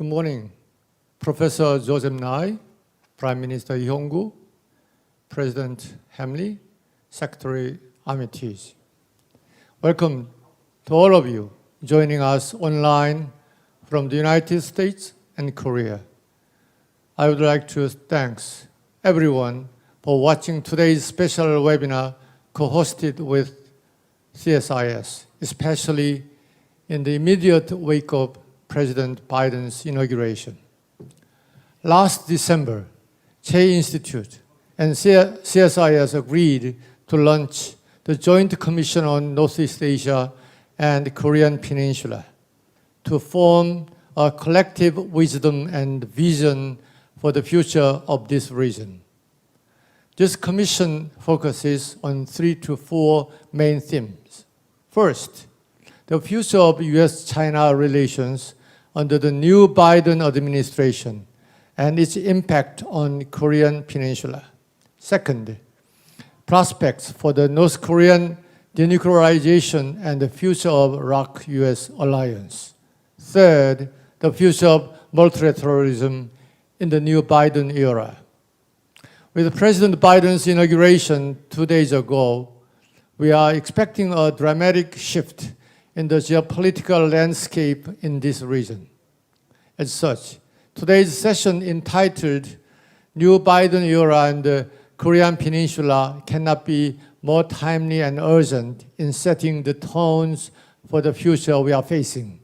Good morning, Professor Joseph Nye, Prime Minister Lee Hong-koo, President Hamley, Secretary Armitage. Welcome to all of you joining us online from the United States and Korea. I would like to thank everyone for watching today's special webinar co-hosted with CSIS, especially in the immediate wake of President Biden's inauguration. Last December, Chey Institute and CSIS agreed to launch the Joint Commission on Northeast Asia and Korean Peninsula to form a collective wisdom and vision for the future of this region. This commission focuses on 3 to 4 main themes. First, the future of U.S.-China relations under the new Biden administration and its impact on Korean Peninsula. Second, prospects for the North Korean denuclearization and the future of ROK-US alliance. Third, the future of multilateralism in the new Biden era. With President Biden's inauguration 2 days ago, we are expecting a dramatic shift in the geopolitical landscape in this region. As such, today's session entitled New Biden Era and the Korean Peninsula cannot be more timely and urgent in setting the tones for the future we are facing.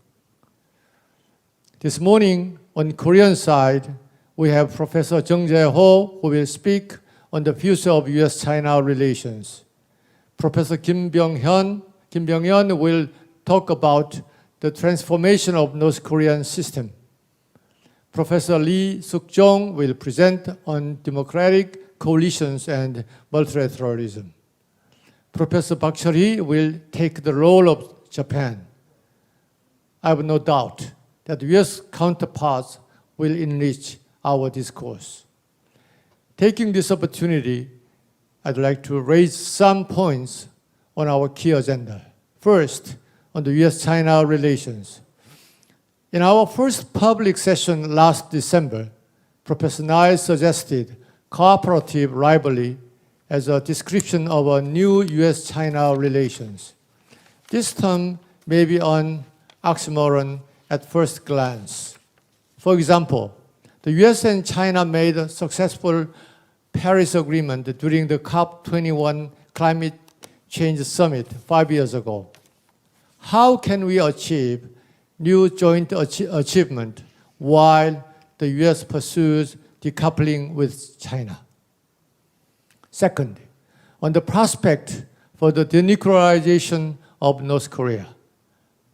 This morning, on Korean side, we have Professor Chung who will speak on the future of U.S.-China relations. Professor Byung-yeon will talk about the transformation of North Korean system. Professor Sook Jong will present on democratic coalitions and multilateralism. Professor Cheol-Hee will take the role of Japan. I have no doubt that U.S. counterparts will enrich our discourse. Taking this opportunity, I'd like to raise some points on our key agenda. First, on the U.S.-China relations. In our first public session last December, Professor Nye suggested cooperative rivalry as a description of a new U.S.-China relations. This term may be an oxymoron at first glance. For example, the U.S. and China made a successful Paris Agreement during the COP21 Climate Change Summit 5 years ago. How can we achieve new joint achievement while the U.S. pursues decoupling with China? Second, on the prospect for the denuclearization of North Korea.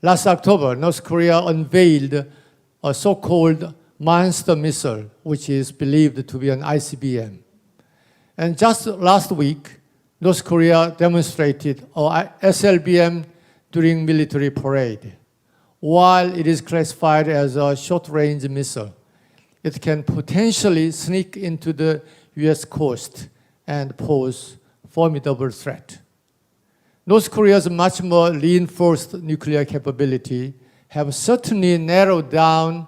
Last October, North Korea unveiled a so-called monster missile, which is believed to be an ICBM. And just last week, North Korea demonstrated a SLBM during military parade. While it is classified as a short-range missile, it can potentially sneak into the U.S. coast and pose formidable threat. North Korea's much more reinforced nuclear capability have certainly narrowed down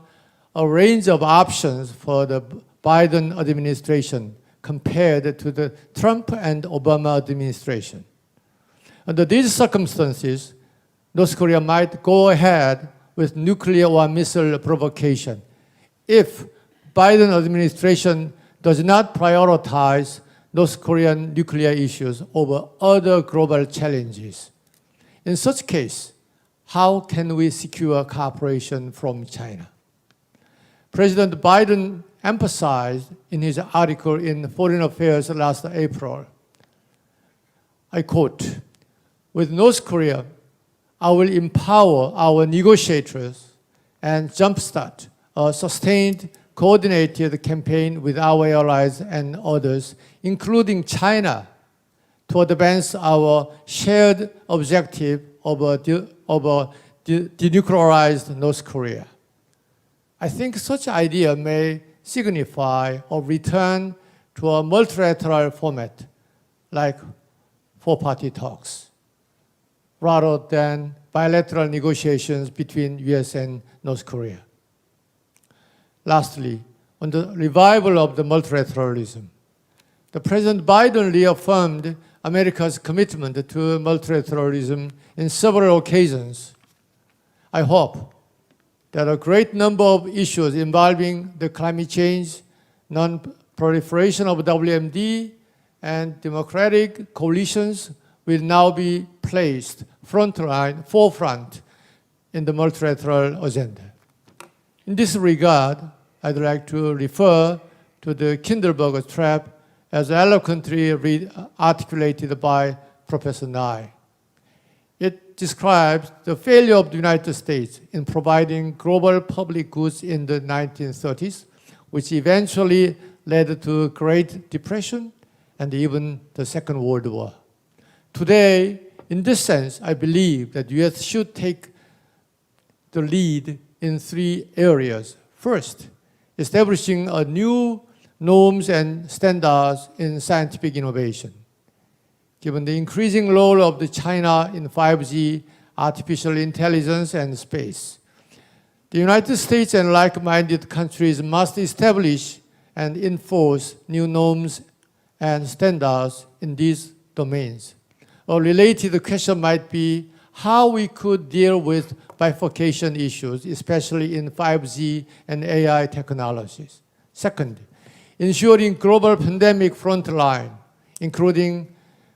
a range of options for the Biden administration compared to the Trump and Obama administration. Under these circumstances, North Korea might go ahead with nuclear or missile provocation if Biden administration does not prioritize North Korean nuclear issues over other global challenges. In such case, how can we secure cooperation from China? President Biden emphasized in his article in Foreign Affairs last April, I quote, "With North Korea, I will empower our negotiators and jumpstart a sustained, coordinated campaign with our allies and others, including China, to advance our shared objective of a denuclearized North Korea." I think such idea may signify a return to a multilateral format like four-party talks, rather than bilateral negotiations between US and North Korea. Lastly, on the revival of the multilateralism, the President Biden reaffirmed America's commitment to multilateralism in several occasions. I hope that a great number of issues involving the climate change, non-proliferation of WMD, and democratic coalitions will now be placed forefront in the multilateral agenda. In this regard, I'd like to refer to the Kinderberg trap as eloquently articulated by Professor Nye. It describes the failure of the United States in providing global public goods in the 1930s, which eventually led to Great Depression and even the Second World War. Today, in this sense, I believe that the U.S. should take the lead in 3 areas. First, establishing a new norms and standards in scientific innovation. Given the increasing role of the China in 5G, artificial intelligence, and space, the United States and like-minded countries must establish and enforce new norms and standards in these domains. A related question might be how we could deal with bifurcation issues, especially in 5G and AI technologies. Second, ensuring global pandemic frontline, including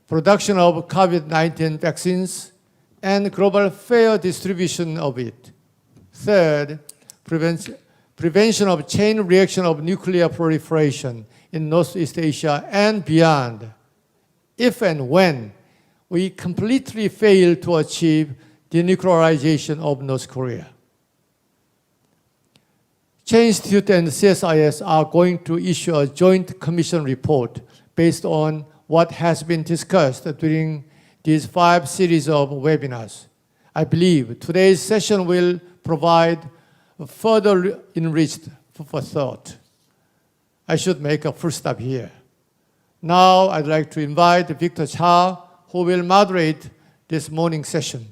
production of COVID-19 vaccines and global fair distribution of it. Third, prevention of chain reaction of nuclear proliferation in Northeast Asia and beyond, if and when we completely fail to achieve denuclearization of North Korea. Chey Institute and CSIS are going to issue a joint commission report based on what has been discussed during these 5 series of webinars. I believe today's session will provide further enriched for thought. I should make a full stop here. Now I'd like to invite Victor Cha, who will moderate this morning session.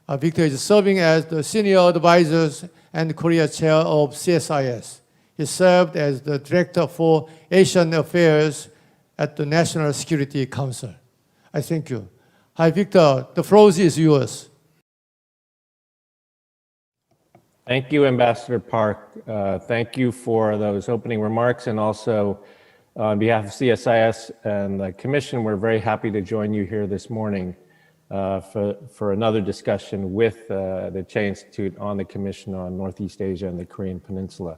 Victor is serving as the Senior Advisor and Korea Chair of CSIS. He served as the Director for Asian Affairs at the National Security Council. I thank you. Hi, Victor. The floor is yours. Thank you, Ambassador Park. Thank you for those opening remarks, and also on behalf of CSIS and the Commission, we're very happy to join you here this morning for another discussion with the Chey Institute on the Commission on Northeast Asia and the Korean Peninsula.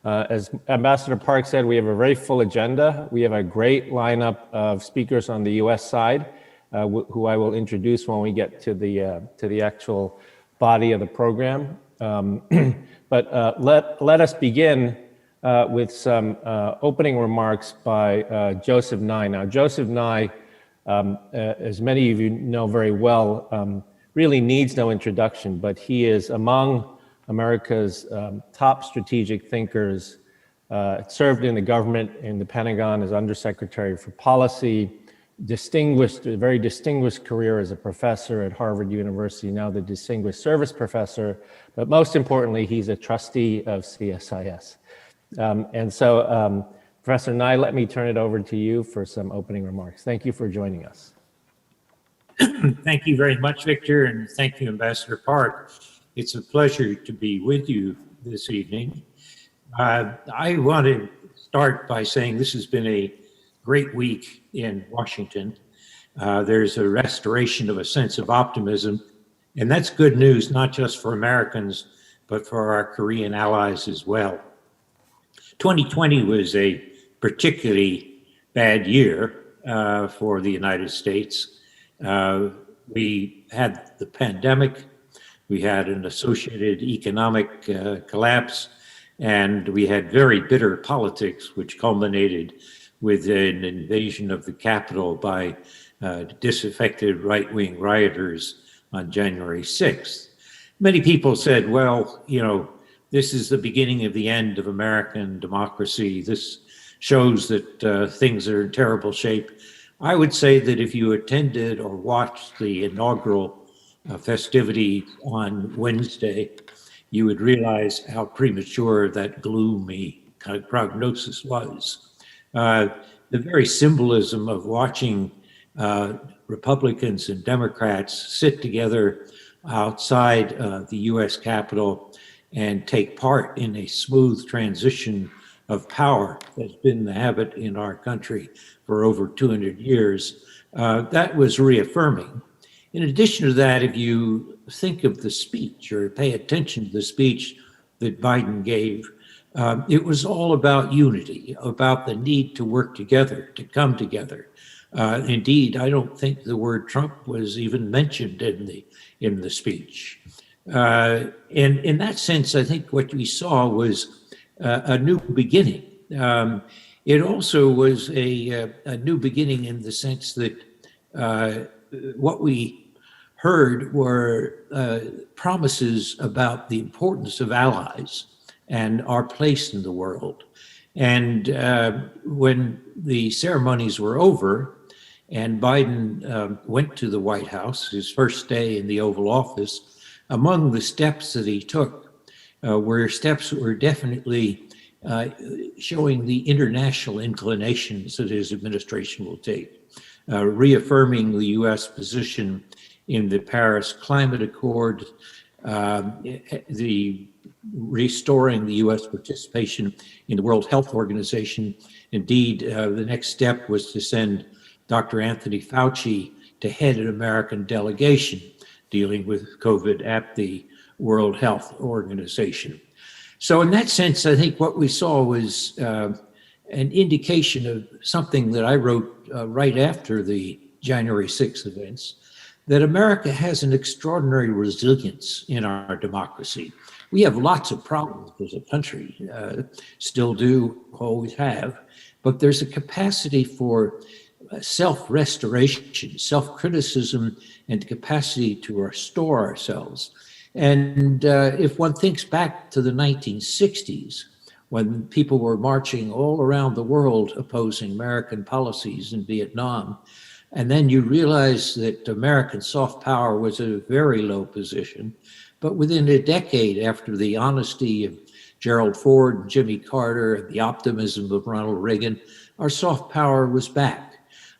As Ambassador Park said, we have a very full agenda. We have a great lineup of speakers on the US side, who I will introduce when we get to the actual body of the program. But let us begin with some opening remarks by Joseph Nye. Now, Joseph Nye, as many of you know very well, really needs no introduction, but he is among America's top strategic thinkers, served in the government, in the Pentagon as Undersecretary for Policy, a very distinguished career as a professor at Harvard University, now the Distinguished Service Professor, but most importantly, he's a trustee of CSIS. And so, Professor Nye, let me turn it over to you for some opening remarks. Thank you for joining us. Thank you very much, Victor, and thank you, Ambassador Park. It's a pleasure to be with you this evening. I want to start by saying this has been a great week in Washington. There's a restoration of a sense of optimism, and that's good news, not just for Americans, but for our Korean allies as well. 2020 was a particularly bad year for the United States. We had the pandemic, we had an associated economic collapse, and we had very bitter politics, which culminated with an invasion of the Capitol by disaffected right-wing rioters on January 6th. Many people said, well, you know, this is the beginning of the end of American democracy. This shows that things are in terrible shape. I would say that if you attended or watched the inaugural festivity on Wednesday, you would realize how premature that gloomy kind of prognosis was. The very symbolism of watching Republicans and Democrats sit together outside the US Capitol and take part in a smooth transition of power that's been the habit in our country for over 200 years, that was reaffirming. In addition to that, if you think of the speech or pay attention to the speech that Biden gave, it was all about unity, about the need to work together, to come together. Indeed, I don't think the word Trump was even mentioned in the speech. And in that sense, I think what we saw was a new beginning. It also was a new beginning in the sense that what we heard were promises about the importance of allies and our place in the world. And when the ceremonies were over and Biden went to the White House, his first day in the Oval Office, among the steps that he took were steps that were definitely showing the international inclinations that his administration will take, reaffirming the U.S. position in the Paris Climate Accord, the restoring the U.S. participation in the World Health Organization. Indeed, the next step was to send Dr. Anthony Fauci to head an American delegation dealing with COVID at the World Health Organization. So in that sense, I think what we saw was an indication of something that I wrote right after the January 6th events, that America has an extraordinary resilience in our democracy. We have lots of problems as a country, still do, always have, but there's a capacity for self-restoration, self-criticism, and capacity to restore ourselves. And if one thinks back to the 1960s, when people were marching all around the world opposing American policies in Vietnam, and then you realize that American soft power was at a very low position, but within a decade after the honesty of Gerald Ford and Jimmy Carter and the optimism of Ronald Reagan, our soft power was back.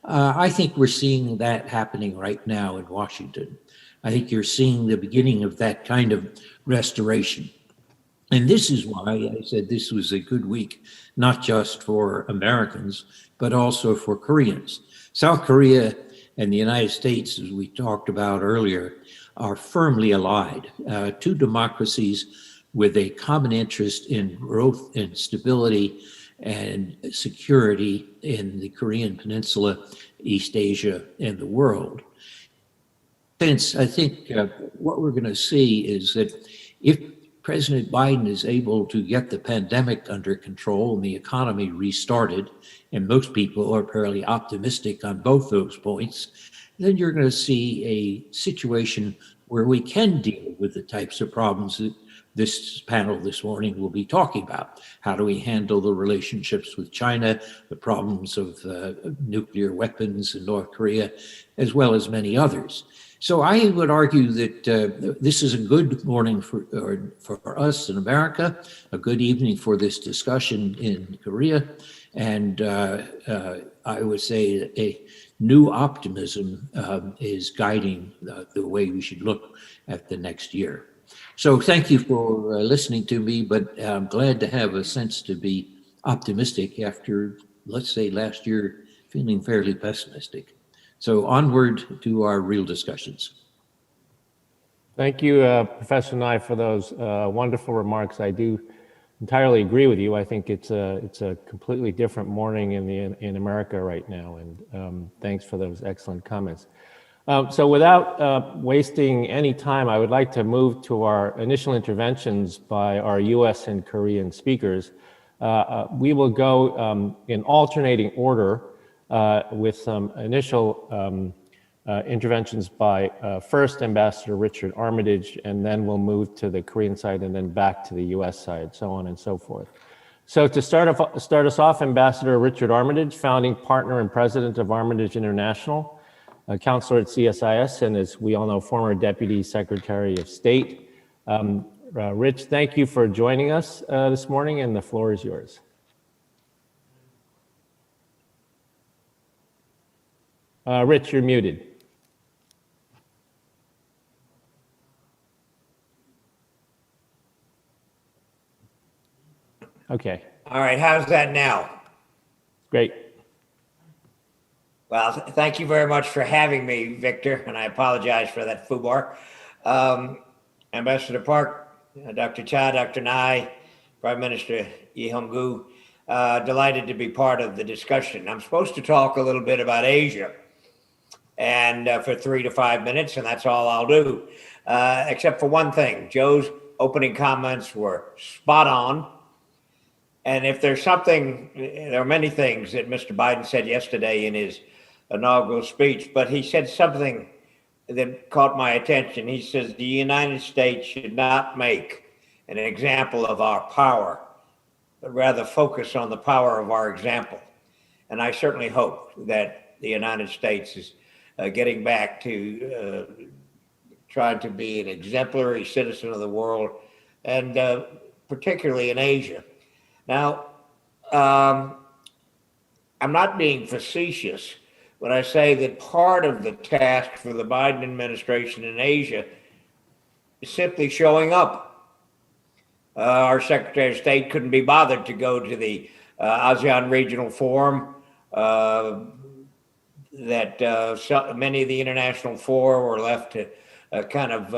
I think we're seeing that happening right now in Washington. I think you're seeing the beginning of that kind of restoration. And this is why I said this was a good week, not just for Americans, but also for Koreans. South Korea and the United States, as we talked about earlier, are firmly allied, two democracies with a common interest in growth and stability and security in the Korean Peninsula, East Asia, and the world. Since I think what we're going to see is that if President Biden is able to get the pandemic under control and the economy restarted, and most people are fairly optimistic on both those points, then you're going to see a situation where we can deal with the types of problems that this panel this morning will be talking about. How do we handle the relationships with China, the problems of nuclear weapons in North Korea, as well as many others. So I would argue that this is a good morning for us in America, a good evening for this discussion in Korea, and I would say that a new optimism is guiding the way we should look at the next year. So thank you for listening to me, but I'm glad to have a sense to be optimistic after, let's say, last year feeling fairly pessimistic. So onward to our real discussions. Thank you, Professor Nye, for those wonderful remarks. I do entirely agree with you. I think it's a completely different morning in America right now, and thanks for those excellent comments. So without wasting any time, I would like to move to our initial interventions by our US and Korean speakers. We will go in alternating order with some initial interventions by first Ambassador Richard Armitage, and then we'll move to the Korean side and then back to the US side, so on and so forth. So to start us off, Ambassador Richard Armitage, founding partner and president of Armitage International, a counselor at CSIS, and as we all know, former Deputy Secretary of State. Rich, thank you for joining us this morning, and the floor is yours. Rich, you're muted. Okay, All right, how's that now? great. Well, thank you very much for having me, Victor, and I apologize for that foobar. Ambassador Park, Dr. Cha, Dr. Nai, Prime Minister Lee Hong-koo, delighted to be part of the discussion. I'm supposed to talk a little bit about Asia, and for 3 to 5 minutes, and that's all I'll do, except for one thing. Joe's opening comments were spot on. And if there's something, there are many things that Mr. Biden said yesterday in his inaugural speech, but he said something that caught my attention. He says the United States should not make an example of our power, but rather focus on the power of our example. And I certainly hope that the United States is getting back to trying to be an exemplary citizen of the world, and particularly in Asia. Now, I'm not being facetious when I say that part of the task for the Biden administration in Asia is simply showing up. Our Secretary of State couldn't be bothered to go to the ASEAN Regional Forum, that many of the international fora were left to kind of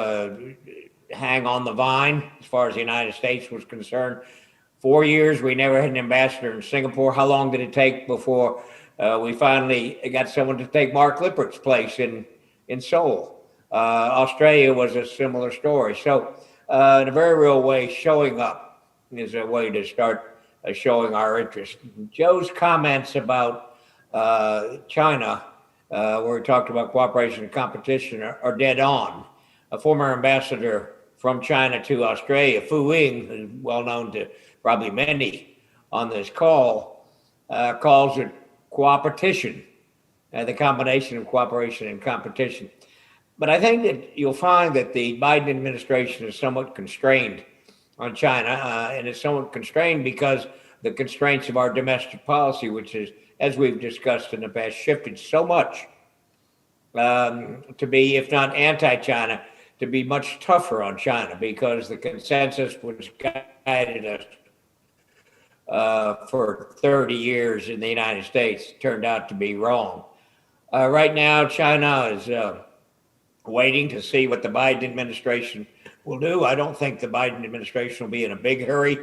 hang on the vine as far as the United States was concerned. 4 years, we never had an ambassador in Singapore. How long did it take before we finally got someone to take Mark Lippert's place in Seoul? Australia was a similar story. So in a very real way, showing up is a way to start showing our interest. Joe's comments about China, where he talked about cooperation and competition, are dead on. A former ambassador from China to Australia, Fu Ying, who's well known to probably many on this call, calls it cooperation, the combination of cooperation and competition. But I think that you'll find that the Biden administration is somewhat constrained on China, and it's somewhat constrained because the constraints of our domestic policy, which is, as we've discussed in the past, shifted so much to be, if not anti-China, to be much tougher on China, because the consensus which guided us for 30 years in the United States turned out to be wrong. Right now, China is waiting to see what the Biden administration will do. I don't think the Biden administration will be in a big hurry.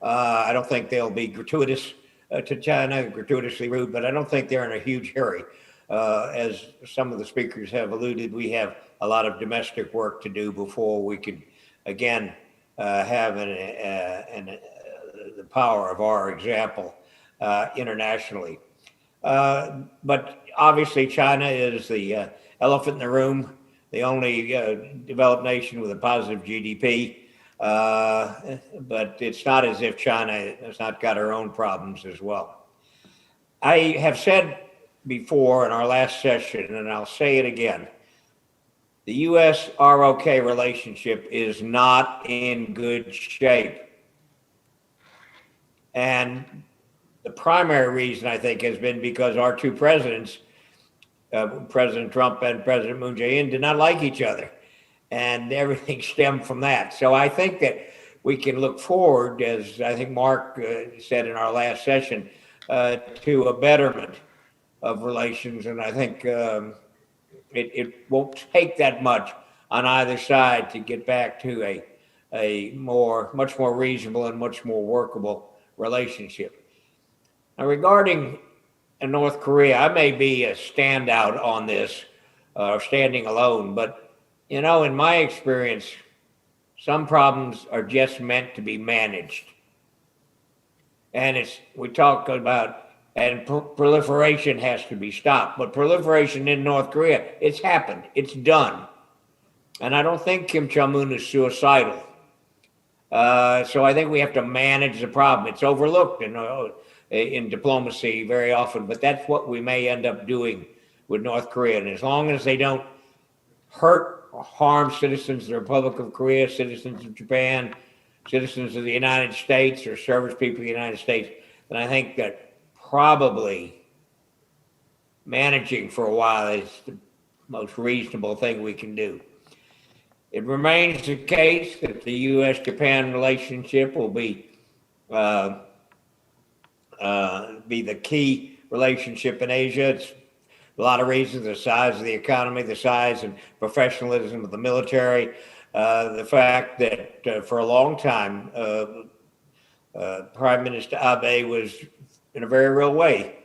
I don't think they'll be gratuitous to China, gratuitously rude, but I don't think they're in a huge hurry. As some of the speakers have alluded, we have a lot of domestic work to do before we can, again, have the power of our example internationally. But obviously China is the elephant in the room, the only developed nation with a positive GDP. But it's not as if China has not got her own problems as well. I have said before in our last session, and I'll say it again, the U.S. ROK relationship is not in good shape. And the primary reason, I think, has been because our two presidents, President Trump and President Moon Jae-in, did not like each other. And everything stemmed from that. So I think that we can look forward, as I think Mark said in our last session, to a betterment of relations. And I think it won't take that much on either side to get back to a much more reasonable and much more workable relationship. Now, regarding North Korea, I may be a standout on this, standing alone, but you know, in my experience, some problems are just meant to be managed. And we talk about, and proliferation has to be stopped, but proliferation in North Korea, it's happened, it's done. And I don't think Kim Jong-un is suicidal. So I think we have to manage the problem. It's overlooked in diplomacy very often, but that's what we may end up doing with North Korea. And as long as they don't hurt harm citizens of the Republic of Korea, citizens of Japan, citizens of the United States, or service people of the United States, then I think that probably managing for a while is the most reasonable thing we can do. It remains the case that the U.S.-Japan relationship will be the key relationship in Asia. It's a lot of reasons: the size of the economy, the size and professionalism of the military, the fact that for a long time, Prime Minister Abe was, in a very real way,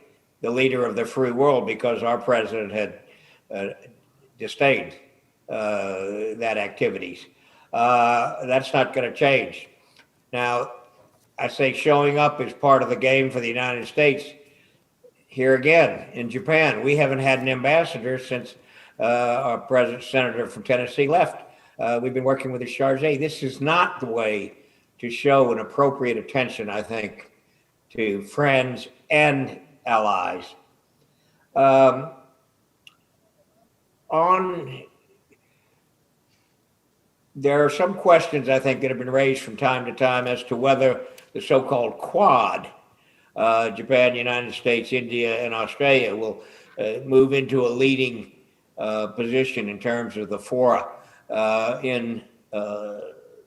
the leader of the free world, because our president had disdained that activities. That's not going to change. Now, I say showing up is part of the game for the United States. Here again, in Japan, we haven't had an ambassador since our senator from Tennessee left. We've been working with the Chargé. This is not the way to show an appropriate attention, I think, to friends and allies. There are some questions, I think, that have been raised from time to time as to whether the so-called Quad, Japan, United States, India, and Australia, will move into a leading position in terms of the fora in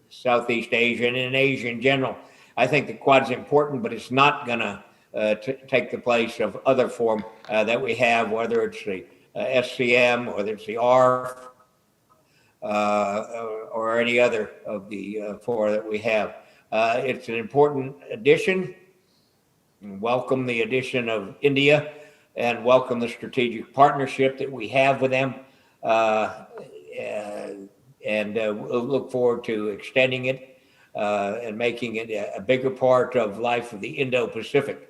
Southeast Asia and in Asia in general. I think the Quad is important, but it's not going to take the place of other form that we have, whether it's the SCM, whether it's the ARF, or any other of the four that we have. It's an important addition. Welcome the addition of India, and welcome the strategic partnership that we have with them. We'll look forward to extending it and making it a bigger part of life of the Indo-Pacific.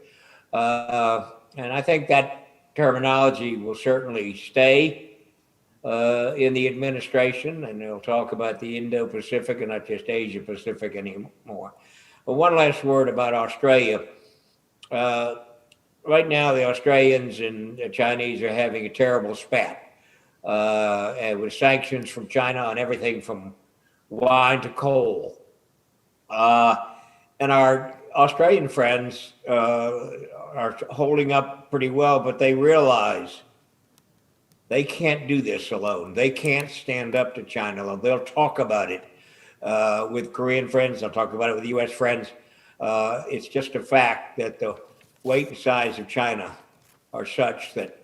And I think that terminology will certainly stay in the administration, and they'll talk about the Indo-Pacific and not just Asia-Pacific anymore. But one last word about Australia. Right now, the Australians and the Chinese are having a terrible spat, and with sanctions from China on everything from wine to coal. And our Australian friends are holding up pretty well, but they realize they can't do this alone. They can't stand up to China alone. They'll talk about it with Korean friends. They'll talk about it with U.S. friends. It's just a fact that the weight and size of China are such that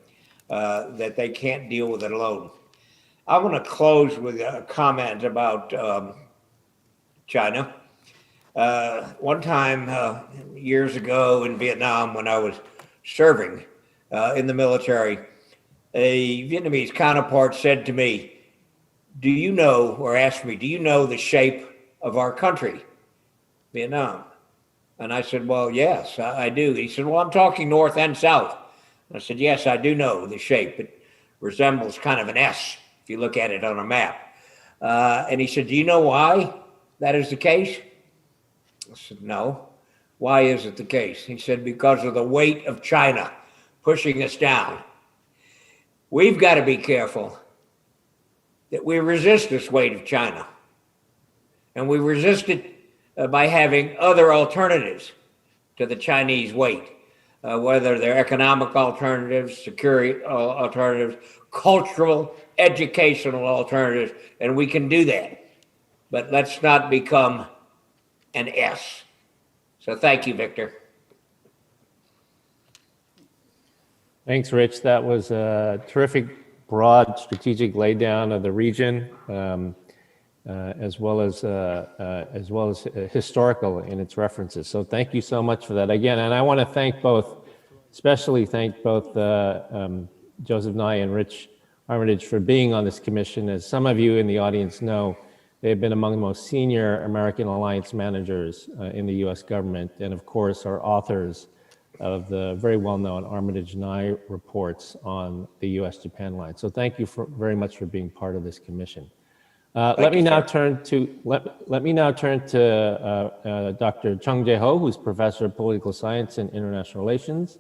that they can't deal with it alone. I want to close with a comment about China. One time, years ago in Vietnam, when I was serving in the military, a Vietnamese counterpart said to me, "Do you know," or asked me, "Do you know the shape of our country, Vietnam?" And I said, "Well, yes, I do." He said, "Well, I'm talking north and south." I said, "Yes, I do know the shape. It resembles kind of an S if you look at it on a map." And he said, "Do you know why that is the case?" I said, "No. Why is it the case?" He said, "Because of the weight of China pushing us down. We've got to be careful that we resist this weight of China. And we resist it by having other alternatives to the Chinese weight, whether they're economic alternatives, security alternatives, cultural, educational alternatives, and we can do that. But let's not become an S." So thank you, Victor. Thanks, Rich. That was a terrific, broad, strategic laydown of the region, as well as historical in its references. So thank you so much for that again. And I want to especially thank both Joseph Nye and Rich Armitage for being on this commission. As some of you in the audience know, they've been among the most senior American alliance managers in the U.S. government, and of course are authors of the very well-known Armitage Nye reports on the U.S.-Japan line. So thank you very much for being part of this commission. Let me now turn to Dr. Chung Jae-ho, who's professor of political science and international relations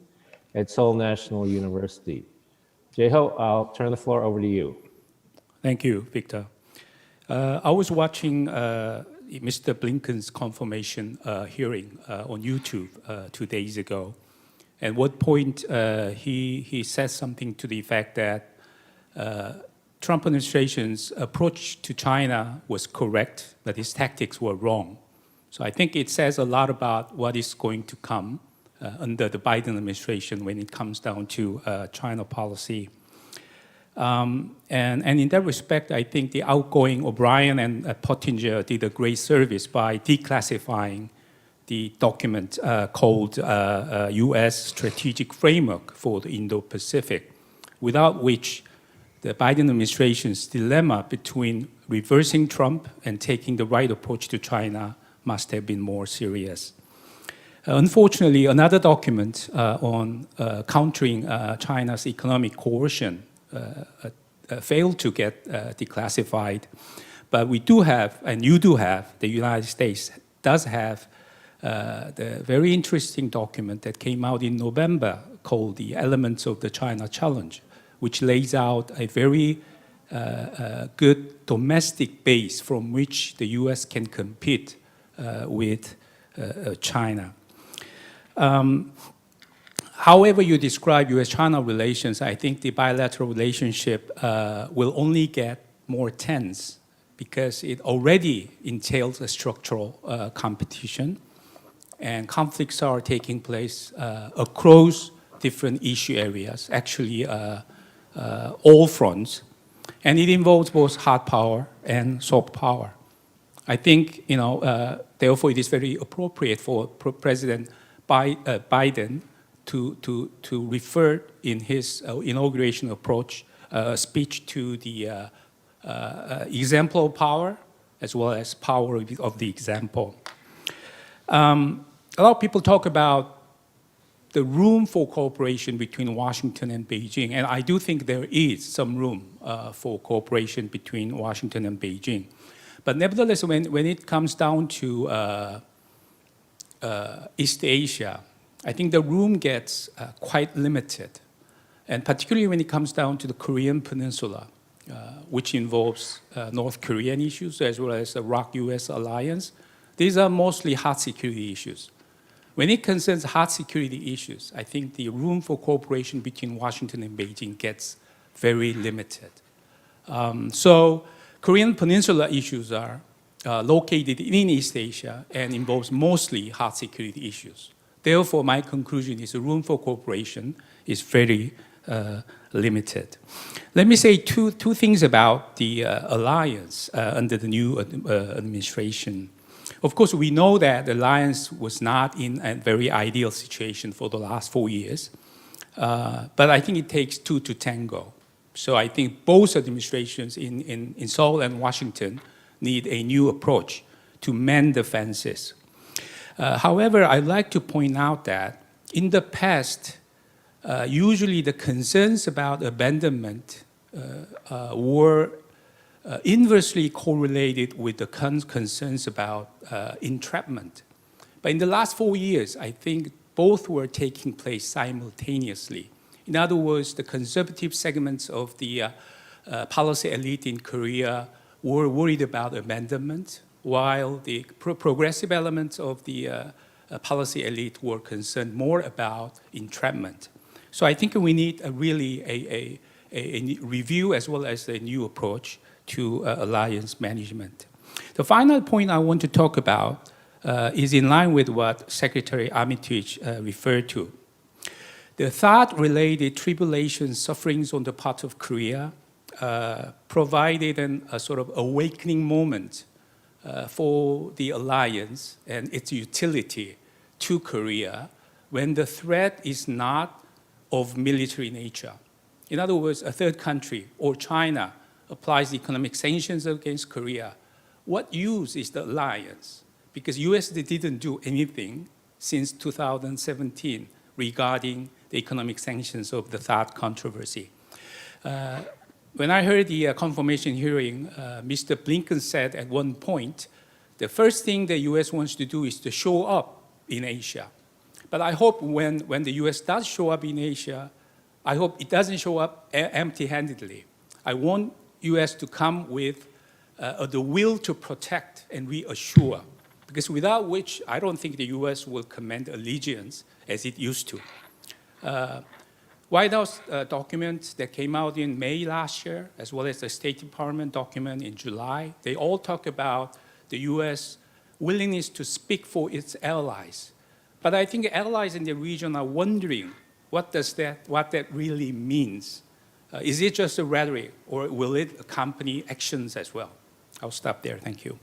at Seoul National University. Jae-ho, I'll turn the floor over to you. Thank you, Victor. I was watching Mr. Blinken's confirmation hearing on YouTube 2 days ago. At one point, he said something to the effect that Trump administration's approach to China was correct, but his tactics were wrong. So I think it says a lot about what is going to come under the Biden administration when it comes down to China policy. And in that respect, I think the outgoing O'Brien and Pottinger did a great service by declassifying the document called U.S. Strategic Framework for the Indo-Pacific, without which the Biden administration's dilemma between reversing Trump and taking the right approach to China must have been more serious. Unfortunately, another document on countering China's economic coercion failed to get declassified. But we do have, and you do have, the United States does have the very interesting document that came out in November called The Elements of the China Challenge, which lays out a very good domestic base from which the US can compete with China. However you describe US-China relations, I think the bilateral relationship will only get more tense because it already entails a structural competition, and conflicts are taking place across different issue areas, actually all fronts, and it involves both hard power and soft power. I think, therefore it is very appropriate for President Biden to refer in his inauguration approach speech to the example of power as well as power of the example. A lot of people talk about the room for cooperation between Washington and Beijing, and I do think there is some room for cooperation between Washington and Beijing. But nevertheless, when it comes down to East Asia, I think the room gets quite limited, and particularly when it comes down to the Korean Peninsula, which involves North Korean issues as well as the ROK-US alliance. These are mostly hot security issues. When it concerns hot security issues, I think the room for cooperation between Washington and Beijing gets very limited. So Korean Peninsula issues are located in East Asia and involves mostly hot security issues. Therefore, my conclusion is the room for cooperation is very limited. Let me say two things about the alliance under the new administration. Of course, we know that the alliance was not in a very ideal situation for the last 4 years, but I think it takes two to tango. So I think both administrations in Seoul and Washington need a new approach to mend the fences. However, I'd like to point out that in the past, usually the concerns about abandonment were inversely correlated with the concerns about entrapment. But in the last 4 years, I think both were taking place simultaneously. In other words, the conservative segments of the policy elite in Korea were worried about abandonment, while the progressive elements of the policy elite were concerned more about entrapment. So I think we need a review as well as a new approach to alliance management. The final point I want to talk about is in line with what Secretary Armitage referred to. The THAAD-related tribulations, sufferings on the part of Korea provided a sort of awakening moment for the alliance and its utility to Korea when the threat is not of military nature. In other words, a third country or China applies economic sanctions against Korea. What use is the alliance? Because US didn't do anything since 2017 regarding the economic sanctions of the THAAD controversy. When I heard the confirmation hearing, Mr. Blinken said at one point, the first thing the US wants to do is to show up in Asia. But I hope when the US does show up in Asia, I hope it doesn't show up empty-handedly. I want US to come with the will to protect and reassure, because without which I don't think the U.S. will command allegiance as it used to. White House documents that came out in May last year, as well as the State Department document in July, they all talk about the U.S. willingness to speak for its allies. But I think allies in the region are wondering what that really means. Is it just a rhetoric, or will it accompany actions as well? I'll stop there. Thank you.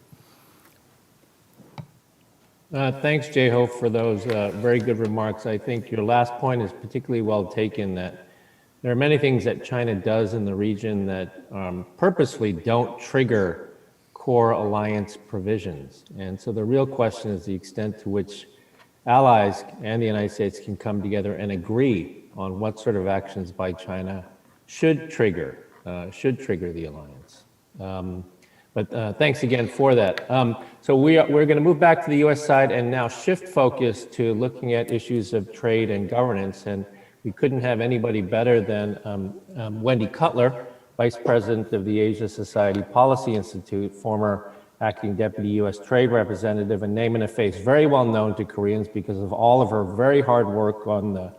Thanks, Jae-ho, for those very good remarks. I think your last point is particularly well taken, that there are many things that China does in the region that purposefully don't trigger core alliance provisions. And so the real question is the extent to which allies and the United States can come together and agree on what sort of actions by China should trigger the alliance. But thanks again for that. So we're going to move back to the U.S. side and now shift focus to looking at issues of trade and governance. And we couldn't have anybody better than Wendy Cutler, Vice President of the Asia Society Policy Institute, former acting Deputy U.S. Trade Representative, a name and a face very well known to Koreans because of all of her very hard work on the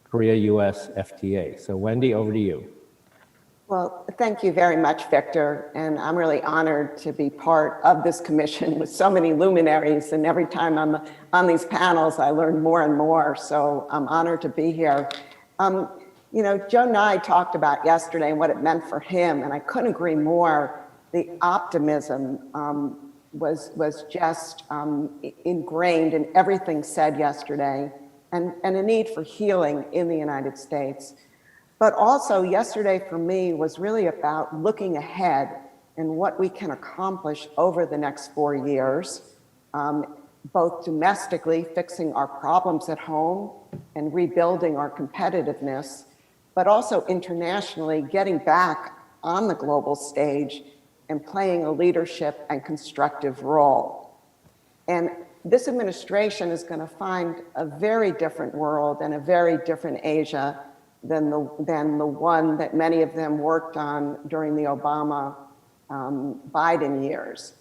Korea-U.S. FTA. So Wendy, over to you. Well, thank you very much, Victor. And I'm really honored to be part of this commission with so many luminaries. And every time I'm on these panels, I learn more and more. So I'm honored to be here. You know, Joe Nye talked about yesterday and what it meant for him, and I couldn't agree more. The optimism was just ingrained in everything said yesterday, and a need for healing in the United States. But also yesterday for me was really about looking ahead and what we can accomplish over the next 4 years, both domestically, fixing our problems at home and rebuilding our competitiveness, but also internationally getting back on the global stage and playing a leadership and constructive role. And this administration is going to find a very different world and a very different Asia than the one that many of them worked on during the Obama Biden years.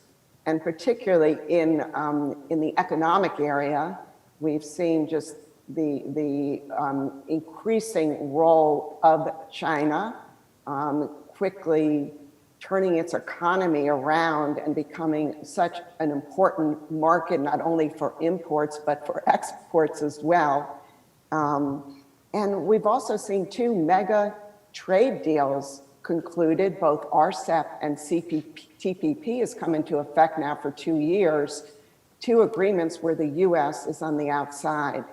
And particularly in the economic area, we've seen just the increasing role of China quickly turning its economy around and becoming such an important market, not only for imports, but for exports as well. And we've also seen 2 mega trade deals concluded. Both RCEP and TPP has come into effect now for 2 years, 2 agreements where the US is on the outside.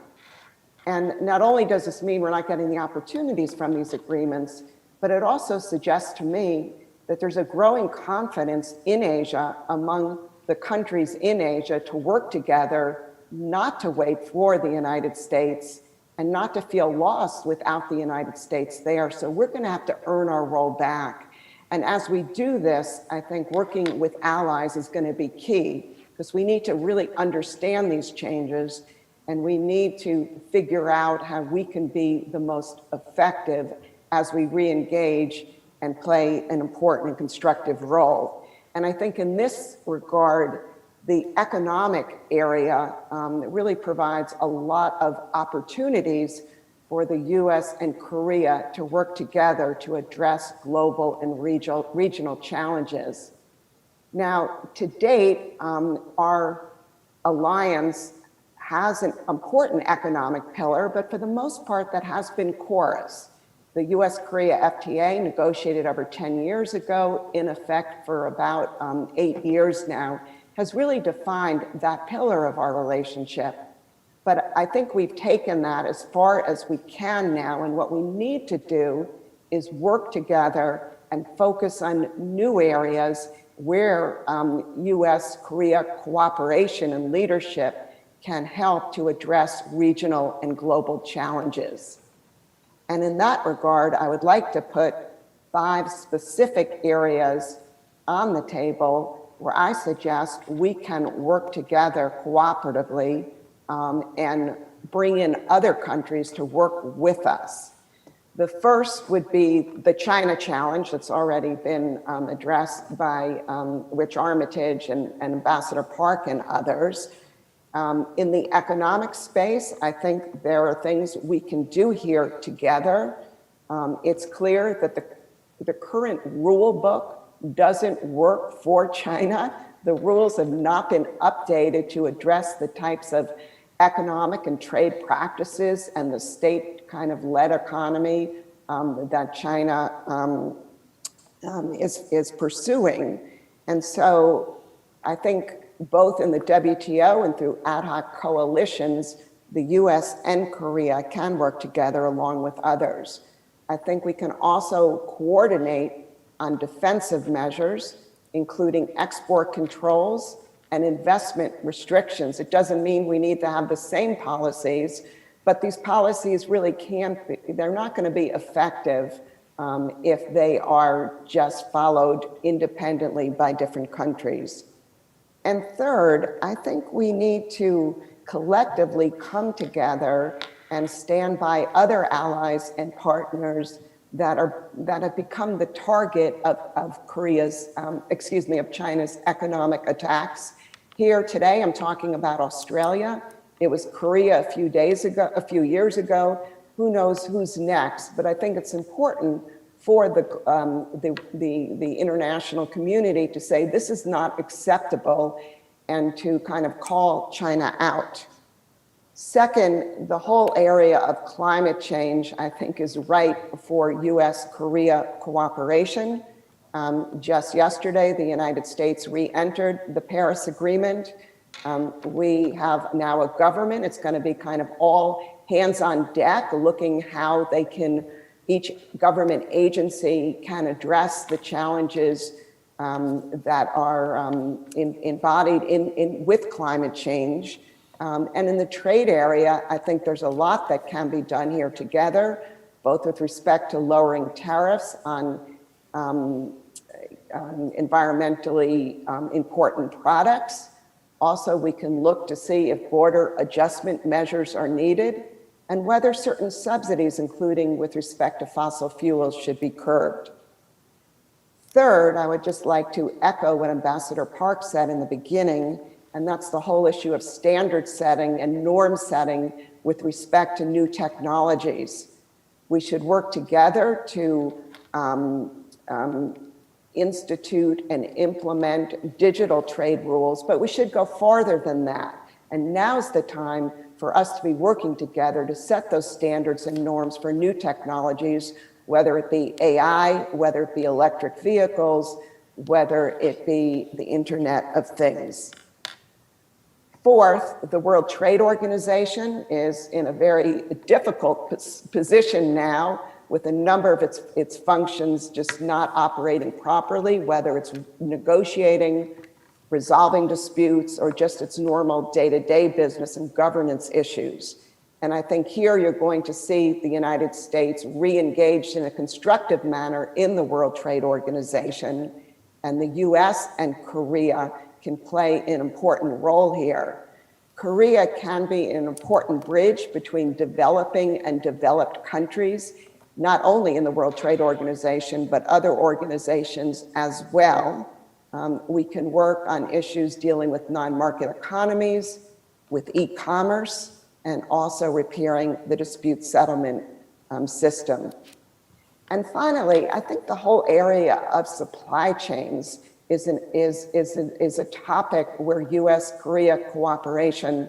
And not only does this mean we're not getting the opportunities from these agreements, but it also suggests to me that there's a growing confidence in Asia among the countries in Asia to work together, not to wait for the United States and not to feel lost without the United States there. So we're going to have to earn our role back. And as we do this, I think working with allies is going to be key, because we need to really understand these changes, and we need to figure out how we can be the most effective as we re-engage and play an important and constructive role. And I think in this regard, the economic area really provides a lot of opportunities for the US and Korea to work together to address global and regional challenges. Now, to date, our alliance has an important economic pillar, but for the most part, that has been porous. The US-Korea FTA, negotiated over 10 years ago, in effect for about 8 years now, has really defined that pillar of our relationship. But I think we've taken that as far as we can now, and what we need to do is work together and focus on new areas where US-Korea cooperation and leadership can help to address regional and global challenges. And in that regard, I would like to put 5 specific areas on the table where I suggest we can work together cooperatively and bring in other countries to work with us. The first would be the China challenge that's already been addressed by Rich Armitage and Ambassador Park and others. In the economic space, I think there are things we can do here together. It's clear that the current rule book doesn't work for China. The rules have not been updated to address the types of economic and trade practices and the state kind of led economy that China is pursuing. And so I think both in the WTO and through ad hoc coalitions, the US and Korea can work together along with others. I think we can also coordinate on defensive measures, including export controls and investment restrictions. It doesn't mean we need to have the same policies, but these policies really can't be, they're not going to be effective if they are just followed independently by different countries. And third, I think we need to collectively come together and stand by other allies and partners that have become the target of China's economic attacks. Here today, I'm talking about Australia. It was Korea a few years ago. Who knows who's next? But I think it's important for the international community to say this is not acceptable and to kind of call China out. Second, the whole area of climate change, I think, is ripe for US-Korea cooperation. Just yesterday, the United States re-entered the Paris Agreement. We have now a government. It's going to be kind of all hands on deck, looking how they can, each government agency can address the challenges that are embodied with climate change. And in the trade area, I think there's a lot that can be done here together, both with respect to lowering tariffs on environmentally important products. Also, we can look to see if border adjustment measures are needed and whether certain subsidies, including with respect to fossil fuels, should be curbed. Third, I would just like to echo what Ambassador Park said in the beginning, and that's the whole issue of standard setting and norm setting with respect to new technologies. We should work together to institute and implement digital trade rules, but we should go farther than that. And now's the time for us to be working together to set those standards and norms for new technologies, whether it be AI, whether it be electric vehicles, whether it be the Internet of Things. Fourth, the World Trade Organization is in a very difficult position now with a number of its functions just not operating properly, whether it's negotiating, resolving disputes, or just its normal day-to-day business and governance issues. And I think here you're going to see the United States re-engaged in a constructive manner in the World Trade Organization, and the US and Korea can play an important role here. Korea can be an important bridge between developing and developed countries, not only in the World Trade Organization, but other organizations as well. We can work on issues dealing with non-market economies, with e-commerce, and also repairing the dispute settlement system. And finally, I think the whole area of supply chains is a topic where US-Korea cooperation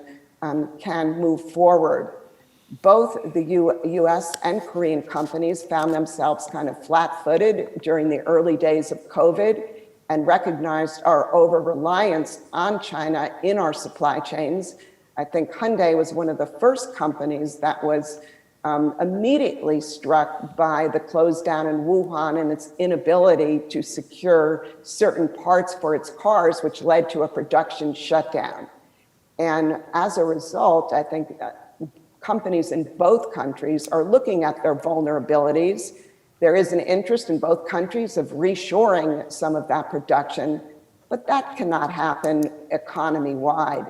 can move forward. Both the US and Korean companies found themselves kind of flat-footed during the early days of COVID and recognized our over-reliance on China in our supply chains. I think Hyundai was one of the first companies that was immediately struck by the close down in Wuhan and its inability to secure certain parts for its cars, which led to a production shutdown. And as a result, I think companies in both countries are looking at their vulnerabilities. There is an interest in both countries of reshoring some of that production, but that cannot happen economy-wide.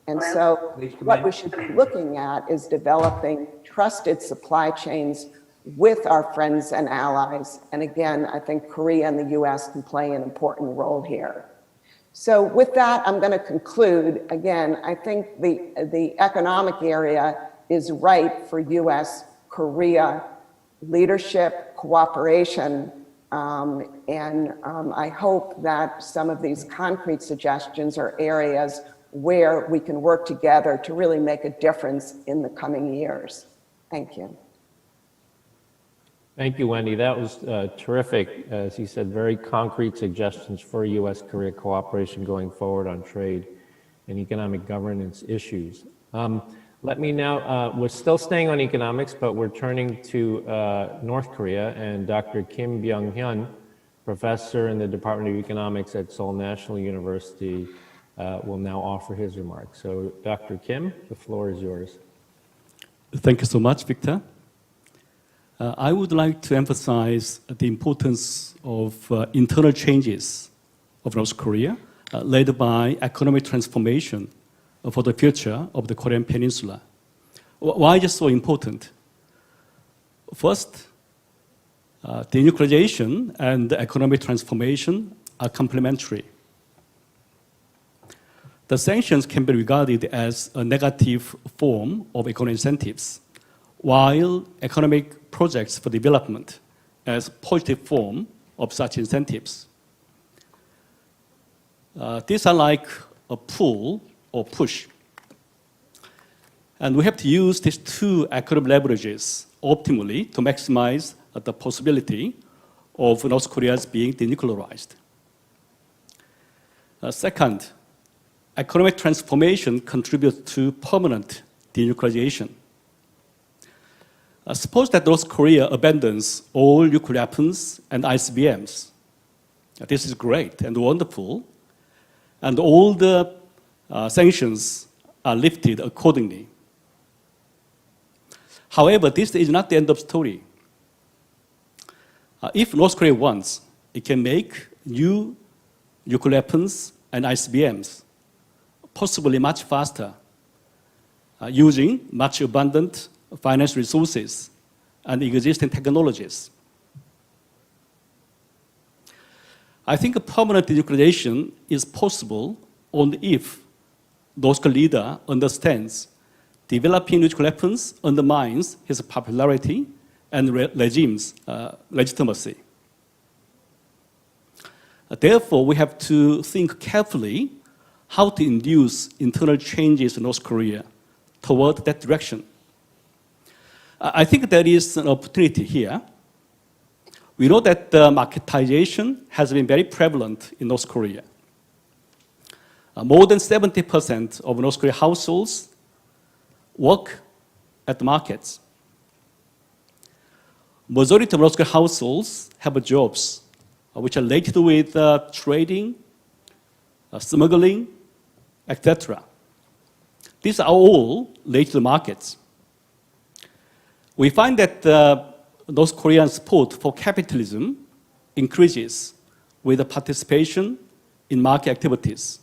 And so what we should be looking at is developing trusted supply chains with our friends and allies. And again, I think Korea and the US can play an important role here. So with that, I'm going to conclude. Again, I think the economic area is ripe for US-Korea leadership, cooperation, and I hope that some of these concrete suggestions are areas where we can work together to really make a difference in the coming years. Thank you. Thank you, Wendy. That was terrific. As he said, very concrete suggestions for U.S.-Korea cooperation going forward on trade and economic governance issues. Let me now, we're still staying on economics, but we're turning to North Korea, and Dr. Kim Byung-yeon, professor in the Department of Economics at Seoul National University, will now offer his remarks. So, Dr. Kim, the floor is yours. Thank you so much, Victor. I would like to emphasize the importance of internal changes of North Korea, led by economic transformation for the future of the Korean Peninsula. Why is it so important? First, denuclearization and economic transformation are complementary. The sanctions can be regarded as a negative form of economic incentives, while economic projects for development as positive form of such incentives. These are like a pull or push. And we have to use these two economic leverages optimally to maximize the possibility of North Korea's being denuclearized. Second, economic transformation contributes to permanent denuclearization. Suppose that North Korea abandons all nuclear weapons and ICBMs. This is great and wonderful, and all the sanctions are lifted accordingly. However, this is not the end of the story. If North Korea wants, it can make new nuclear weapons and ICBMs, possibly much faster, using much abundant financial resources and existing technologies. I think a permanent denuclearization is possible only if North Korean leader understands developing nuclear weapons undermines his popularity and regime's legitimacy. Therefore, we have to think carefully how to induce internal changes in North Korea toward that direction. I think there is an opportunity here. We know that marketization has been very prevalent in North Korea. More than 70% of North Korean households work at the markets. Majority of North Korean households have jobs which are related with trading, smuggling, etc. These are all related to markets. We find that North Korean support for capitalism increases with the participation in market activities.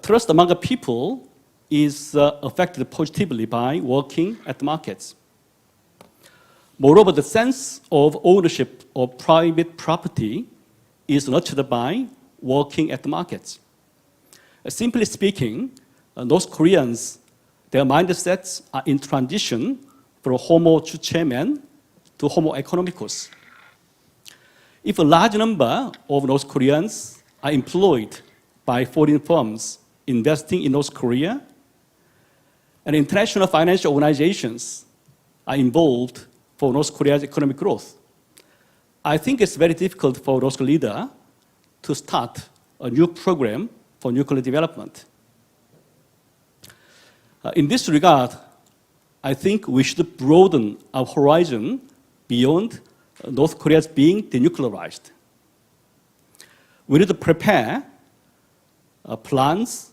Trust among the people is affected positively by working at the markets. Moreover, the sense of ownership of private property is nurtured by working at the markets. Simply speaking, North Koreans, their mindsets are in transition from homo 주체man to homo economicus. If a large number of North Koreans are employed by foreign firms investing in North Korea, and international financial organizations are involved for North Korea's economic growth, I think it's very difficult for North Korean leader to start a new program for nuclear development. In this regard, I think we should broaden our horizon beyond North Korea's being denuclearized. We need to prepare plans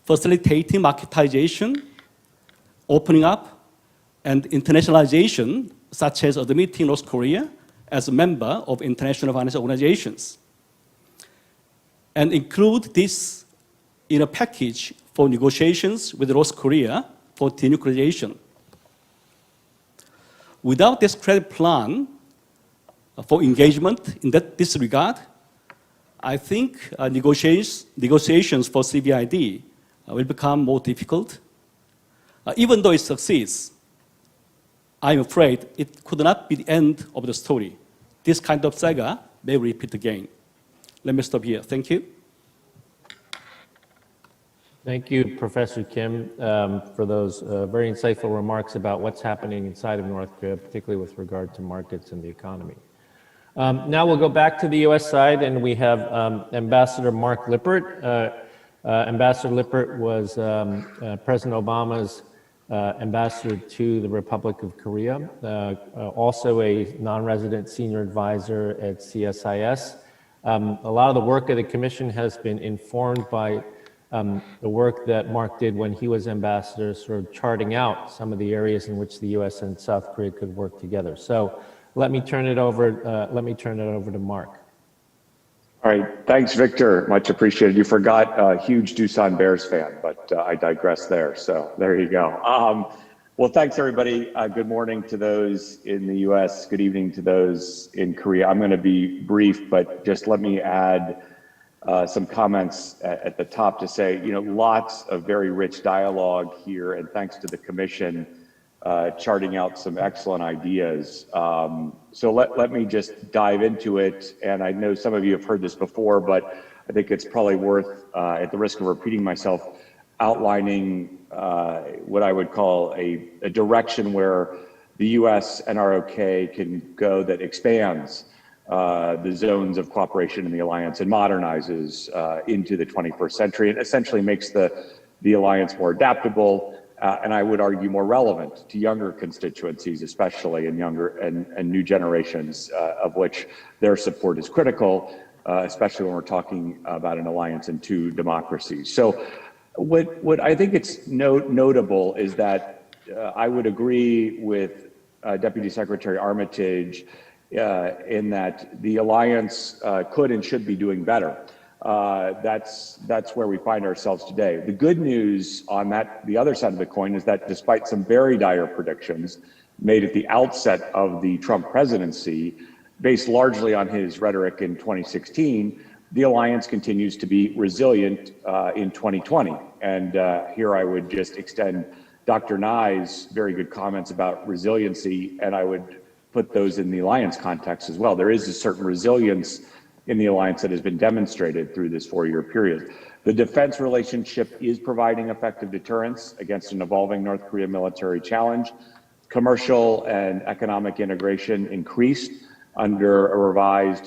facilitating marketization, opening up, and internationalization, such as admitting North Korea as a member of international financial organizations, and include this in a package for negotiations with North Korea for denuclearization. without this credit plan for engagement in this regard, I think negotiations for CVID will become more difficult. Even though it succeeds, I'm afraid it could not be the end of the story. This kind of saga may repeat again. Let me stop here. Thank you. Thank you, Professor Kim, for those very insightful remarks about what's happening inside of North Korea, particularly with regard to markets and the economy. Now we'll go back to the U.S. side, and we have Ambassador Mark Lippert. Ambassador Lippert was President Obama's ambassador to the Republic of Korea, also a non-resident senior advisor at CSIS. A lot of the work of the commission has been informed by the work that Mark did when he was ambassador, sort of charting out some of the areas in which the U.S. and South Korea could work together. So let me turn it over to Mark. All right, thanks, Victor. Much appreciated. You forgot a huge Doosan Bears fan, but I digress there. So there you go. Well, thanks, everybody. Good morning to those in the U.S. Good evening to those in Korea. I'm going to be brief, but just let me add some comments at the top to say, lots of very rich dialogue here, and thanks to the Commission charting out some excellent ideas. So let me just dive into it. And I know some of you have heard this before, but I think it's probably worth, at the risk of repeating myself, outlining what I would call a direction where the U.S. and ROK can go that expands the zones of cooperation in the alliance and modernizes into the 21st century and essentially makes the alliance more adaptable and I would argue more relevant to younger constituencies, especially in younger and new generations, of which their support is critical, especially when we're talking about an alliance in two democracies. So what I think it's notable is that I would agree with Deputy Secretary Armitage in that the alliance could and should be doing better. That's where we find ourselves today. The good news on the other side of the coin is that despite some very dire predictions made at the outset of the Trump presidency, based largely on his rhetoric in 2016, the alliance continues to be resilient in 2020. And here I would just extend Dr. Nye's very good comments about resiliency, and I would put those in the alliance context as well. There is a certain resilience in the alliance that has been demonstrated through this 4-year period. The defense relationship is providing effective deterrence against an evolving North Korea military challenge. Commercial and economic integration increased under a revised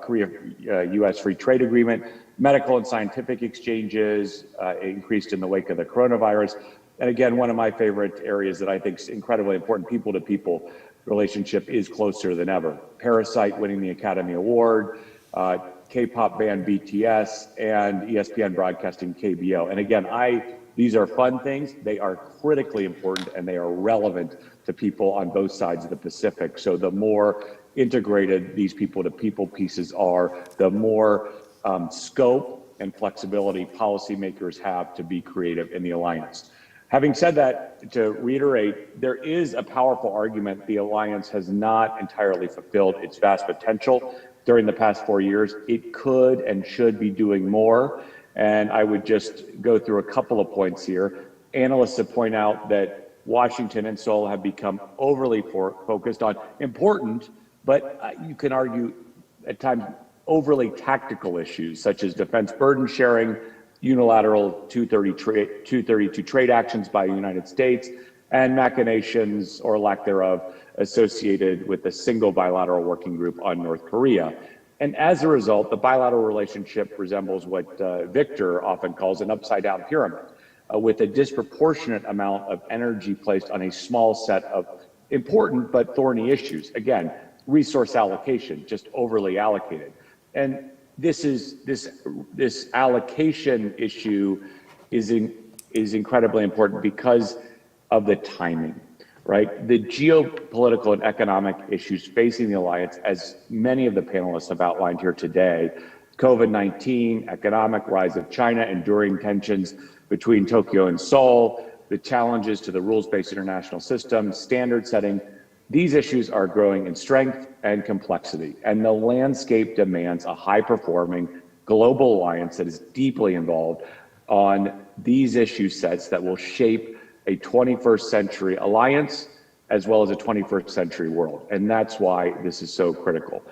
Korea-US free trade agreement. Medical and scientific exchanges increased in the wake of the coronavirus. And again, one of my favorite areas that I think is incredibly important, people-to-people relationship, is closer than ever. Parasite winning the Academy Award, K-pop band BTS, and ESPN broadcasting KBO. And again, these are fun things. They are critically important and they are relevant to people on both sides of the Pacific. So the more integrated these people-to-people pieces are, the more scope and flexibility policymakers have to be creative in the alliance. Having said that, to reiterate, there is a powerful argument the alliance has not entirely fulfilled its vast potential during the past 4 years. It could and should be doing more. And I would just go through a couple of points here. Analysts have pointed out that Washington and Seoul have become overly focused on important, but you can argue at times overly tactical issues such as defense burden sharing, unilateral 232 trade actions by the United States, and machinations or lack thereof associated with the single bilateral working group on North Korea. And as a result, the bilateral relationship resembles what Victor often calls an upside-down pyramid, with a disproportionate amount of energy placed on a small set of important but thorny issues. Again, resource allocation, just overly allocated. And this allocation issue is incredibly important because of the timing, right? The geopolitical and economic issues facing the alliance, as many of the panelists have outlined here today, COVID-19, economic rise of China, enduring tensions between Tokyo and Seoul, the challenges to the rules-based international system, standard setting, these issues are growing in strength and complexity, and the landscape demands a high-performing global alliance that is deeply involved on these issue sets that will shape a 21st century alliance as well as a 21st century world. And that's why this is so critical.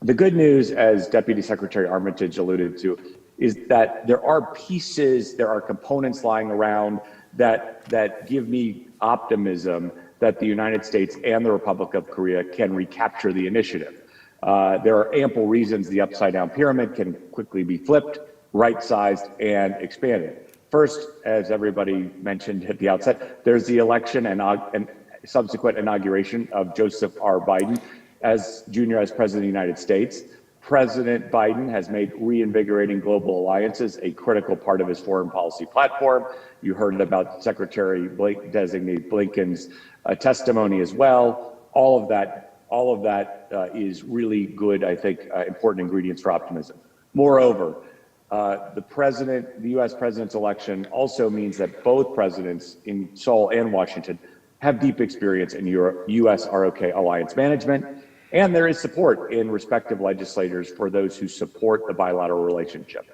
The good news, as Deputy Secretary Armitage alluded to, is that there are pieces, there are components lying around that give me optimism that the United States and the Republic of Korea can recapture the initiative. There are ample reasons the upside-down pyramid can quickly be flipped, right-sized, and expanded. First, as everybody mentioned at the outset, there's the election and subsequent inauguration of Joseph R. Biden as President of the United States. President Biden has made reinvigorating global alliances a critical part of his foreign policy platform. You heard about Secretary Designate Blinken's testimony as well. All of that is really good, I think, important ingredients for optimism. Moreover, the U.S. president's election also means that both presidents in Seoul and Washington have deep experience in U.S. ROK alliance management, and there is support in respective legislators for those who support the bilateral relationship.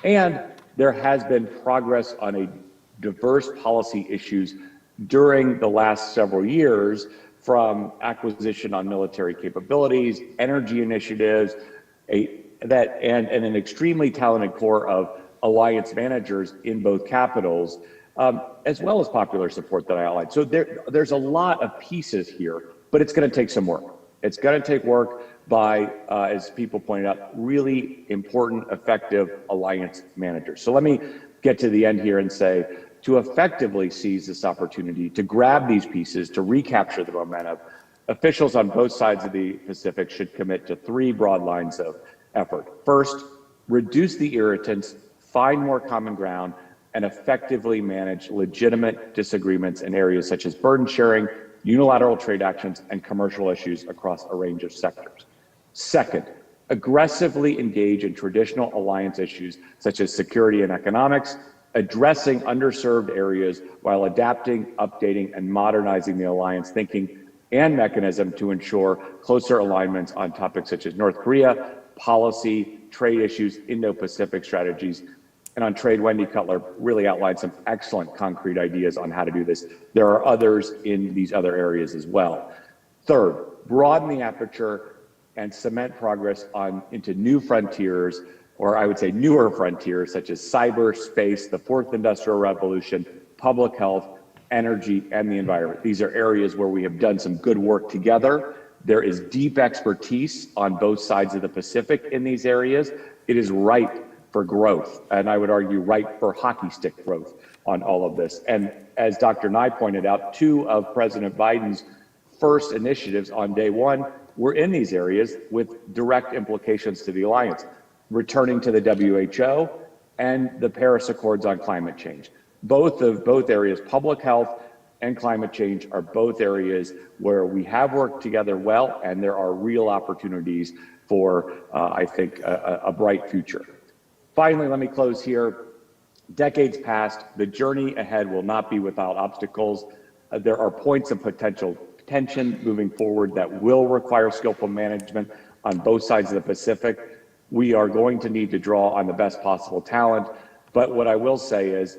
And there has been progress on a diverse policy issues during the last several years, from acquisition on military capabilities, energy initiatives, and an extremely talented core of alliance managers in both capitals, as well as popular support that I outlined. So there's a lot of pieces here, but it's going to take some work. It's going to take work by, as people pointed out, really important, effective alliance managers. So let me get to the end here and say, to effectively seize this opportunity, to grab these pieces, to recapture the momentum, officials on both sides of the Pacific should commit to 3 broad lines of effort. First, reduce the irritants, find more common ground, and effectively manage legitimate disagreements in areas such as burden sharing, unilateral trade actions, and commercial issues across a range of sectors. Second, aggressively engage in traditional alliance issues such as security and economics, addressing underserved areas while adapting, updating, and modernizing the alliance thinking and mechanism to ensure closer alignments on topics such as North Korea, policy, trade issues, Indo-Pacific strategies. And on trade, Wendy Cutler really outlined some excellent concrete ideas on how to do this. There are others in these other areas as well. Third, broaden the aperture and cement progress into new frontiers, or I would say newer frontiers, such as cyberspace, the 4th Industrial Revolution, public health, energy, and the environment. These are areas where we have done some good work together. There is deep expertise on both sides of the Pacific in these areas. It is ripe for growth, and I would argue ripe for hockey stick growth on all of this. And as Dr. Nye pointed out, 2 of President Biden's first initiatives on day 1 were in these areas with direct implications to the alliance, returning to the WHO and the Paris Accords on climate change. Both areas, public health and climate change, are both areas where we have worked together well, and there are real opportunities for, I think, a bright future. Finally, let me close here. Decades past, the journey ahead will not be without obstacles. There are points of potential tension moving forward that will require skillful management on both sides of the Pacific. We are going to need to draw on the best possible talent. But what I will say is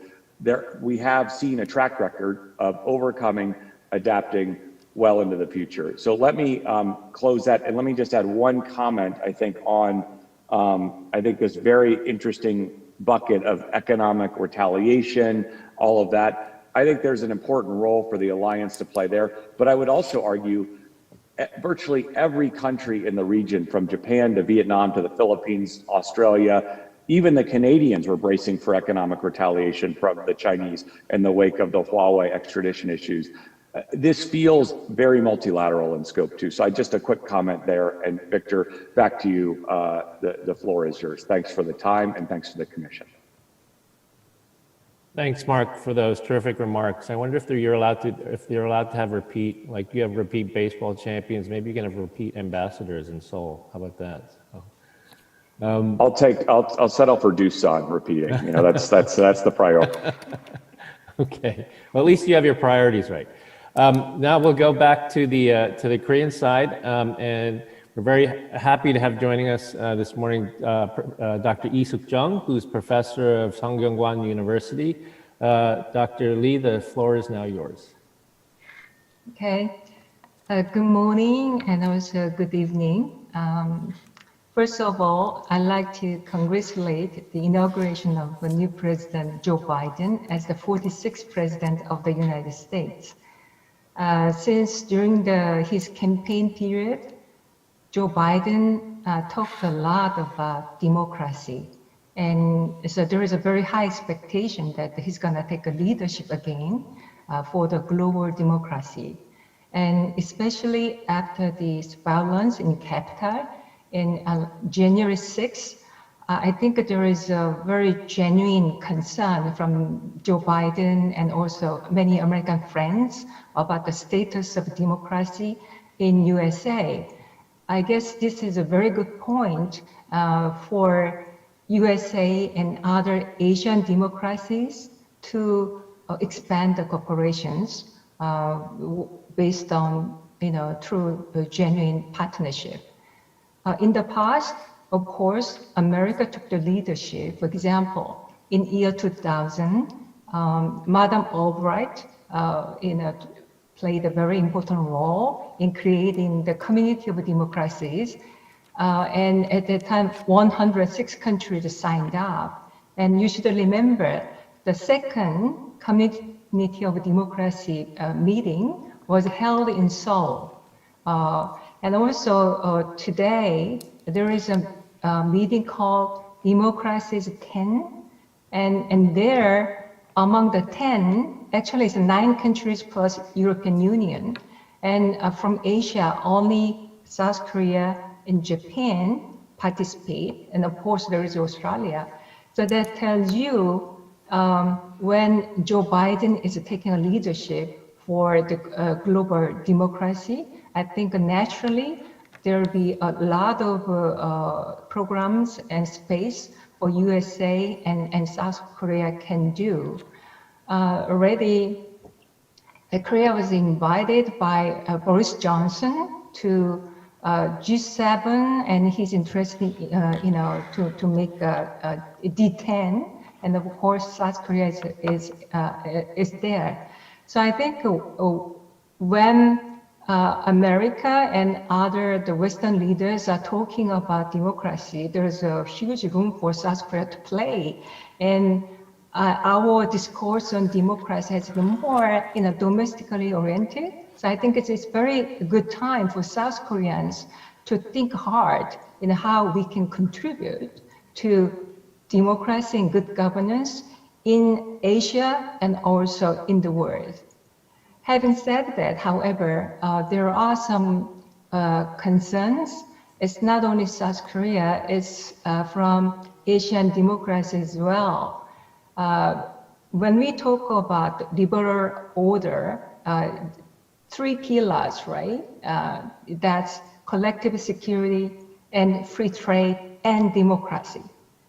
we have seen a track record of overcoming, adapting well into the future. So let me close that, and let me just add one comment, I think, on this very interesting bucket of economic retaliation, all of that. I think there's an important role for the alliance to play there. But I would also argue virtually every country in the region, from Japan to Vietnam to the Philippines, Australia, even the Canadians were bracing for economic retaliation from the Chinese in the wake of the Huawei extradition issues. This feels very multilateral in scope too. So just a quick comment there. And Victor, back to you. The floor is yours. Thanks for the time, and thanks to the commission. Thanks, Mark, for those terrific remarks. I wonder if they're allowed to have repeat, like you have repeat baseball champions, maybe you can have repeat ambassadors in Seoul. How about that? I'll settle for Doosan repeating. You know, that's the priority. Okay, well, at least you have your priorities right. Now we'll go back to the Korean side, and we're very happy to have joining us this morning Dr. Sook Jong, who's professor of Sungkyunkwan University. Dr. Lee, the floor is now yours. Okay. Good morning and also good evening. First of all, I'd like to congratulate the inauguration of the new President Joe Biden as the 46th President of the United States. Since during his campaign period, Joe Biden talked a lot about democracy. And so there is a very high expectation that he's going to take a leadership again for the global democracy. And especially after this violence in Capitol in January 6th, I think there is a very genuine concern from Joe Biden and also many American friends about the status of democracy in USA. I guess this is a very good point for USA and other Asian democracies to expand the cooperations based on, through a genuine partnership. In the past, of course, America took the leadership. For example, in year 2000, Madam Albright, played a very important role in creating the Community of Democracies. And at that time, 106 countries signed up. And you should remember the second Community of Democracy meeting was held in Seoul. And also today, there is a meeting called Democracies 10. And there, among the 10, actually it's 9 countries plus European Union. And from Asia, only South Korea and Japan participate. And of course, there is Australia. So that tells you when Joe Biden is taking a leadership for the global democracy, I think naturally there will be a lot of programs and space for USA and South Korea can do. Already, Korea was invited by Boris Johnson to G7, and he's interested, to make a D10, and of course South Korea is there. So I think when America and the Western leaders are talking about democracy, there's a huge room for South Korea to play. And our discourse on democracy has been more, domestically oriented. So I think it's very good time for South Koreans to think hard in how we can contribute to democracy and good governance in Asia and also in the world. Having said that, however, there are some concerns. It's not only South Korea, it's from Asian democracy as well. When we talk about liberal order, 3 pillars, right? That's collective security and free trade and democracy.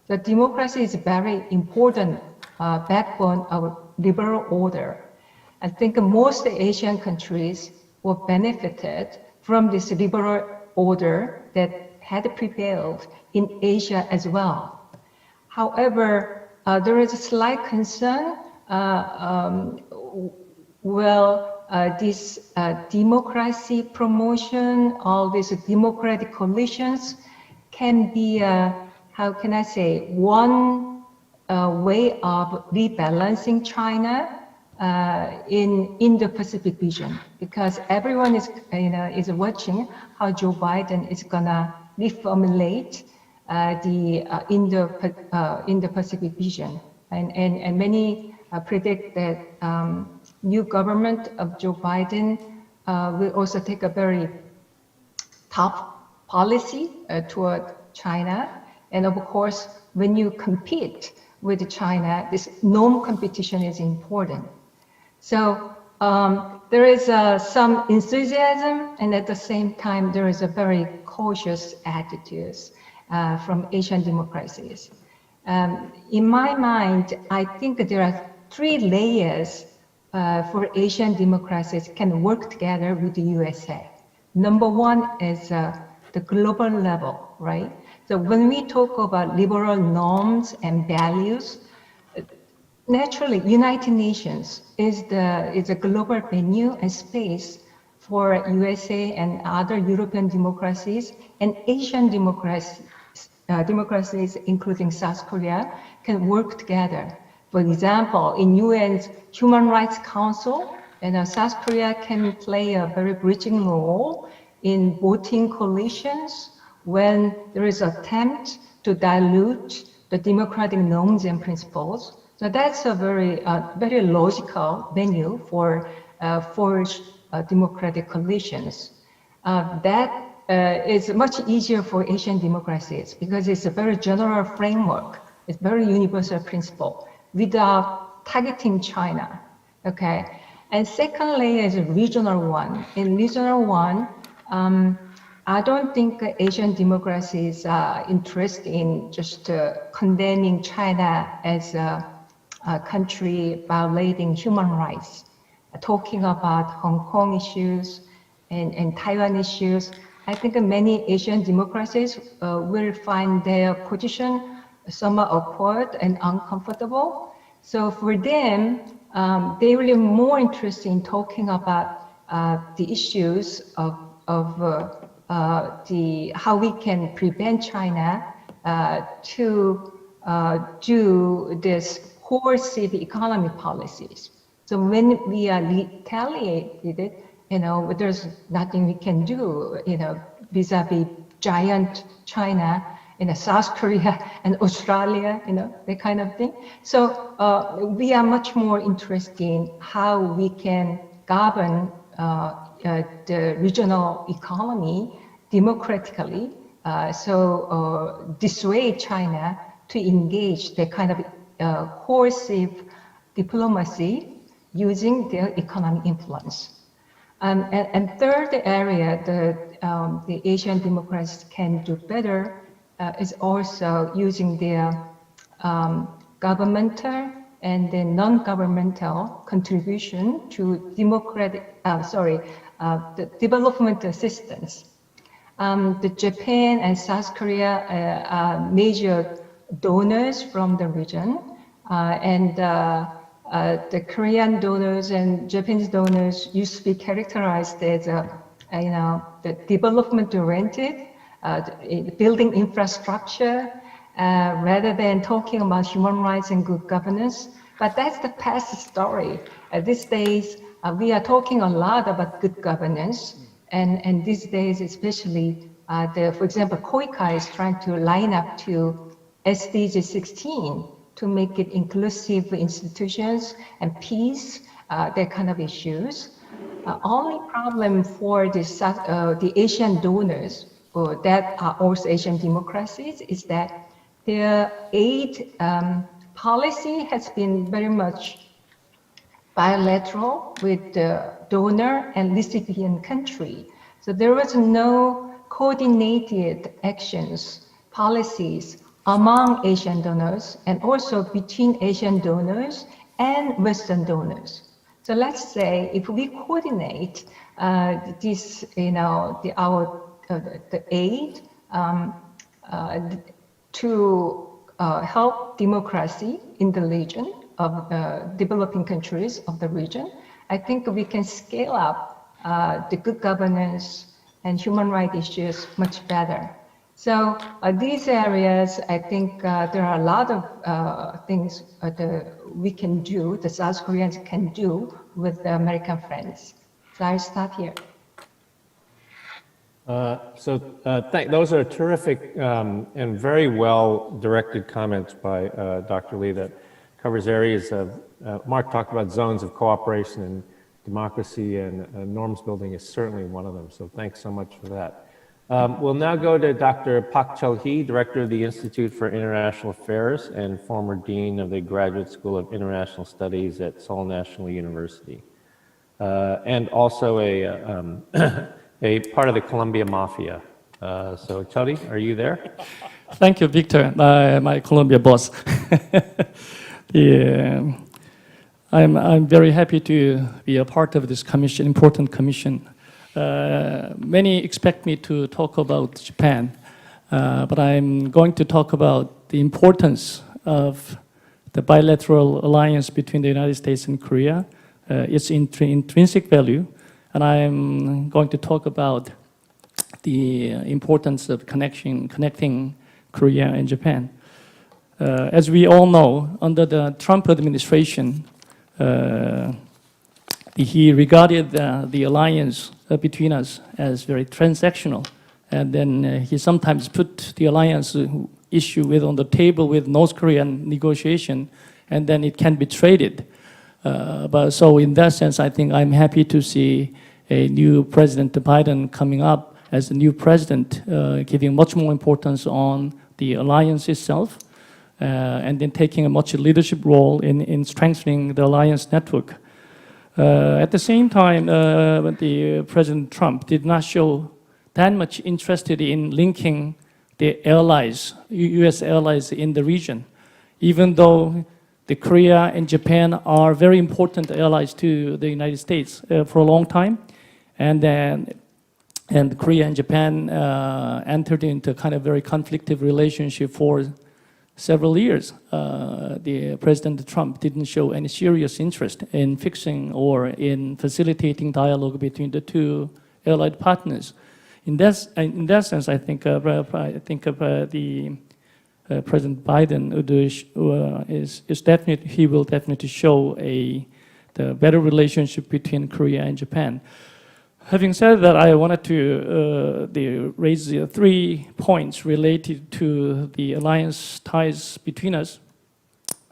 The democracy is a very important backbone of liberal order. I think most Asian countries were benefited from this liberal order that had prevailed in Asia as well. However, there is a slight concern. This democracy promotion, all these democratic coalitions can be, one way of rebalancing China in the Pacific region, because everyone is watching how Joe Biden is gonna reformulate in the Pacific region, and many predict that new government of Joe Biden will also take a very tough policy toward China, and of course, when you compete with China, this non-competition is important. So there is some enthusiasm, and at the same time, there is a very cautious attitude from Asian democracies. In my mind, I think there are three layers for Asian democracies can work together with the USA. Number one is the global level, right? So when we talk about liberal norms and values, naturally, United Nations is a global venue and space for USA and other European democracies and Asian democracies, including South Korea, can work together. For example, in UN's Human Rights Council, South Korea can play a very bridging role in voting coalitions when there is an attempt to dilute the democratic norms and principles. So that's a very logical venue for democratic coalitions. That is much easier for Asian democracies because it's a very general framework. It's very universal principle without targeting China. Okay. And second layer is a regional one. In regional one, I don't think Asian democracies are interested in just condemning China as a country violating human rights. Talking about Hong Kong issues and Taiwan issues, I think many Asian democracies will find their position somewhat awkward and uncomfortable. So for them, they will be more interested in talking about the issues of how we can prevent China to do this coercive economic policies. So when we are retaliated, there's nothing we can do, vis-a-vis giant China, South Korea and Australia, that kind of thing. So we are much more interested in how we can govern the regional economy democratically, so dissuade China to engage the kind of coercive diplomacy using their economic influence. And third area the Asian democracies can do better is also using their governmental and the non-governmental contribution to the development assistance. The Japan and South Korea are major donors from the region, and the Korean donors and Japanese donors used to be characterized as, the development-oriented, building infrastructure, rather than talking about human rights and good governance. But that's the past story. These days, we are talking a lot about good governance, and these days, especially, for example, KOICA is trying to line up to SDG 16 to make it inclusive institutions and peace, that kind of issues. Only problem for the Asian donors that are also Asian democracies is that their aid policy has been very much bilateral with the donor and recipient country. So there was no coordinated actions, policies among Asian donors and also between Asian donors and Western donors. So let's say if we coordinate this, the aid to help democracy in the region of developing countries of the region, I think we can scale up the good governance and human rights issues much better. So these areas, I think there are a lot of things we can do, the South Koreans can do with the American friends. So I'll start here. Those are terrific and very well directed comments by Dr. Lee that covers areas of, Mark talked about zones of cooperation and democracy, and norms building is certainly one of them. So thanks so much for that. We'll now go to Dr. Pak Cheol-Hee, Director of the Institute for International Affairs and former Dean of the Graduate School of International Studies at Seoul National University, and also a part of the Columbia Mafia. So Cheol-Hee, are you there? Thank you, Victor, my Columbia boss. I'm very happy to be a part of this commission, important commission. Many expect me to talk about Japan, but I'm going to talk about the importance of the bilateral alliance between the United States and Korea, its intrinsic value, and I'm going to talk about the importance of connecting Korea and Japan. As we all know, under the Trump administration, he regarded the alliance between us as very transactional, and then he sometimes put the alliance issue on the table with North Korean negotiation, and then it can be traded. But so in that sense, I think I'm happy to see a new President Biden coming up as a new president, giving much more importance on the alliance itself, and then taking a much leadership role in strengthening the alliance network. At the same time, the President Trump did not show that much interested in linking the allies, U.S. allies in the region, even though the Korea and Japan are very important allies to the United States for a long time, and Korea and Japan entered into kind of very conflictive relationship for several years. The President Trump didn't show any serious interest in fixing or in facilitating dialogue between the two allied partners. In that sense, I think the President Biden will definitely show the better relationship between Korea and Japan. Having said that, I wanted to raise 3 points related to the alliance ties between us.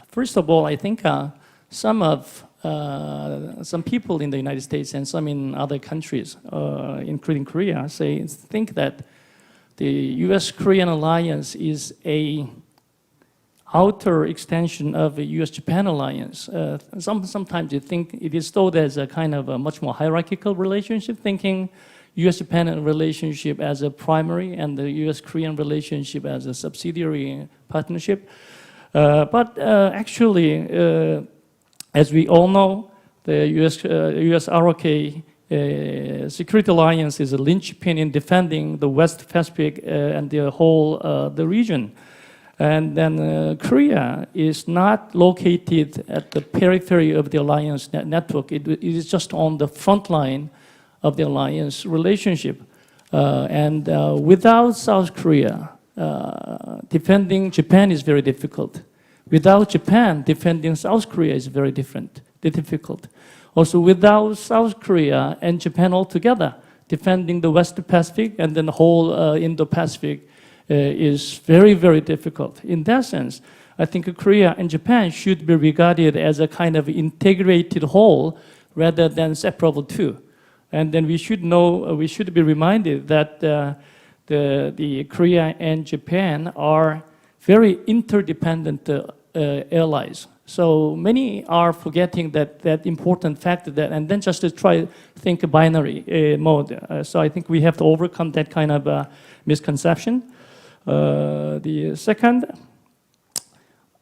First of all, I think some people in the United States and some in other countries, including Korea, think that the U.S.-Korean alliance is a outer extension of the U.S.-Japan alliance. Sometimes you think it is thought as a kind of a much more hierarchical relationship, thinking U.S.-Japan relationship as a primary and the U.S.-Korean relationship as a subsidiary partnership. But actually, as we all know, the U.S. ROK security alliance is a linchpin in defending the West Pacific and the whole the region. And then Korea is not located at the periphery of the alliance network. It is just on the front line of the alliance relationship. And without South Korea, defending Japan is very difficult. Without Japan, defending South Korea is very difficult. Also, without South Korea and Japan altogether, defending the West Pacific and then the whole Indo-Pacific is very, very difficult. In that sense, I think Korea and Japan should be regarded as a kind of integrated whole rather than separable two. And then we should be reminded that the Korea and Japan are very interdependent allies. So many are forgetting that important fact and then just to try to think binary mode. So I think we have to overcome that kind of misconception. The second,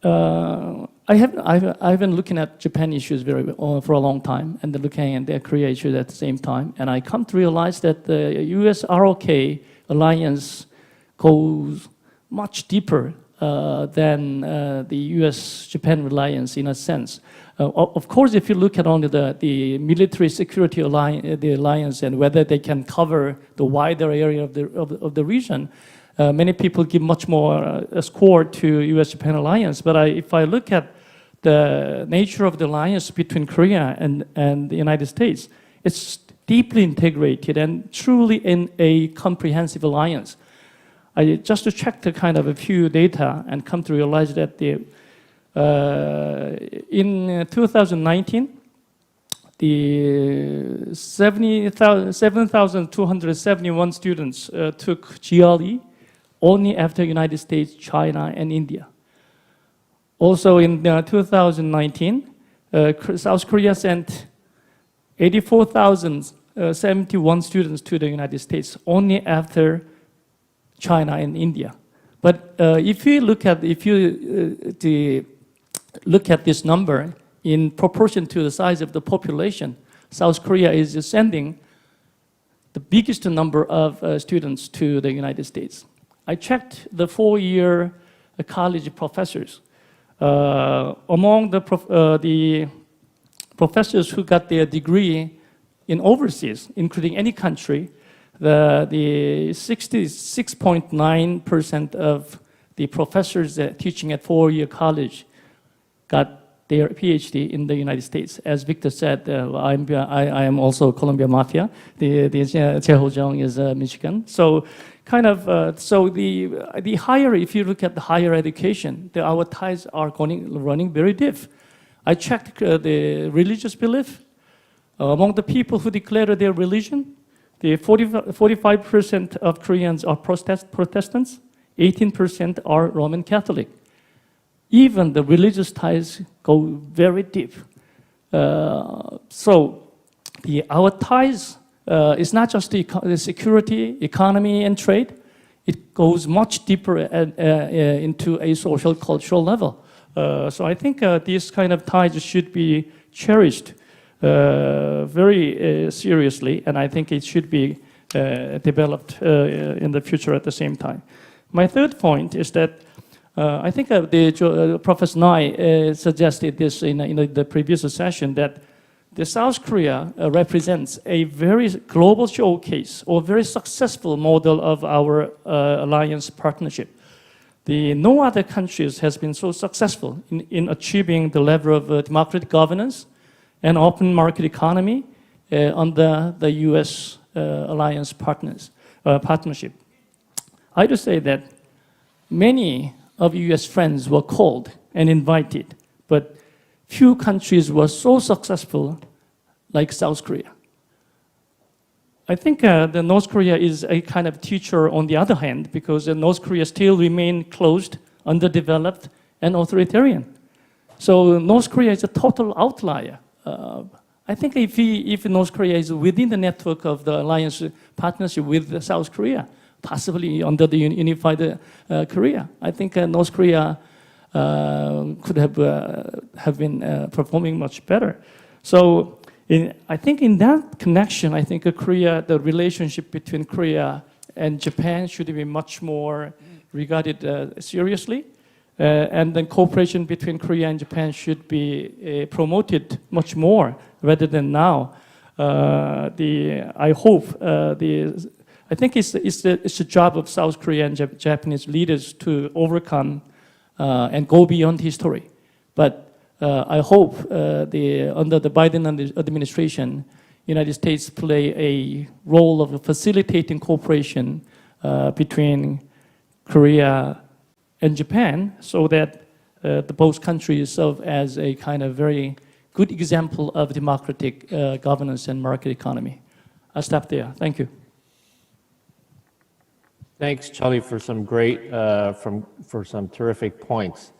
I've been looking at Japan issues for a long time and looking at their Korea issues at the same time, and I come to realize that the U.S. ROK alliance goes much deeper than the U.S.-Japan alliance in a sense. Of course, if you look at only the military security alliance and whether they can cover the wider area of the region, many people give much more a score to U.S.-Japan alliance. But if I look at the nature of the alliance between Korea and the United States, it's deeply integrated and truly in a comprehensive alliance. I just checked a kind of a few data and come to realize that in 2019, the 7,271 students took Cheol-Hee only after United States, China, and India. Also in 2019, South Korea sent 84,071 students to the United States only after China and India. But if you look at this number in proportion to the size of the population, South Korea is sending the biggest number of students to the United States. I checked the 4-year college professors. Among the professors who got their degree in overseas, including any country, the 66.9% of the professors teaching at 4-year college got their PhD in the United States. As Victor said, I am also Columbia Mafia. The Cheol-Hee is Michigan. So kind of, so the higher, if you look at the higher education, our ties are running very deep. I checked the religious belief among the people who declare their religion. The 45% of Koreans are Protestants, 18% are Roman Catholic. Even the religious ties go very deep. So our ties is not just the security, economy, and trade. It goes much deeper into a social, cultural level. So I think these kind of ties should be cherished very seriously, and I think it should be developed in the future at the same time. My third point is that I think Professor Nai suggested this in the previous session, that the South Korea represents a very global showcase or very successful model of our alliance partnership. No other countries has been so successful in achieving the level of democratic governance and open market economy under the U.S. alliance partnership. I do say that many of U.S. friends were called and invited, but few countries were so successful like South Korea. I think the North Korea is a kind of teacher on the other hand, because North Korea still remain closed, underdeveloped, and authoritarian. So North Korea is a total outlier. I think if North Korea is within the network of the alliance partnership with South Korea, possibly under the unified Korea, I think North Korea could have been performing much better. So I think in that connection, I think the relationship between Korea and Japan should be much more regarded seriously. And then cooperation between Korea and Japan should be promoted much more rather than now. I think it's the job of South Korean and Japanese leaders to overcome and go beyond history. But I hope under the Biden administration, United States play a role of facilitating cooperation between Korea and Japan, so that both countries serve as a kind of very good example of democratic governance and market economy. I'll stop there. Thank you. Thanks, Cheol-Hee, for some great, for some terrific points.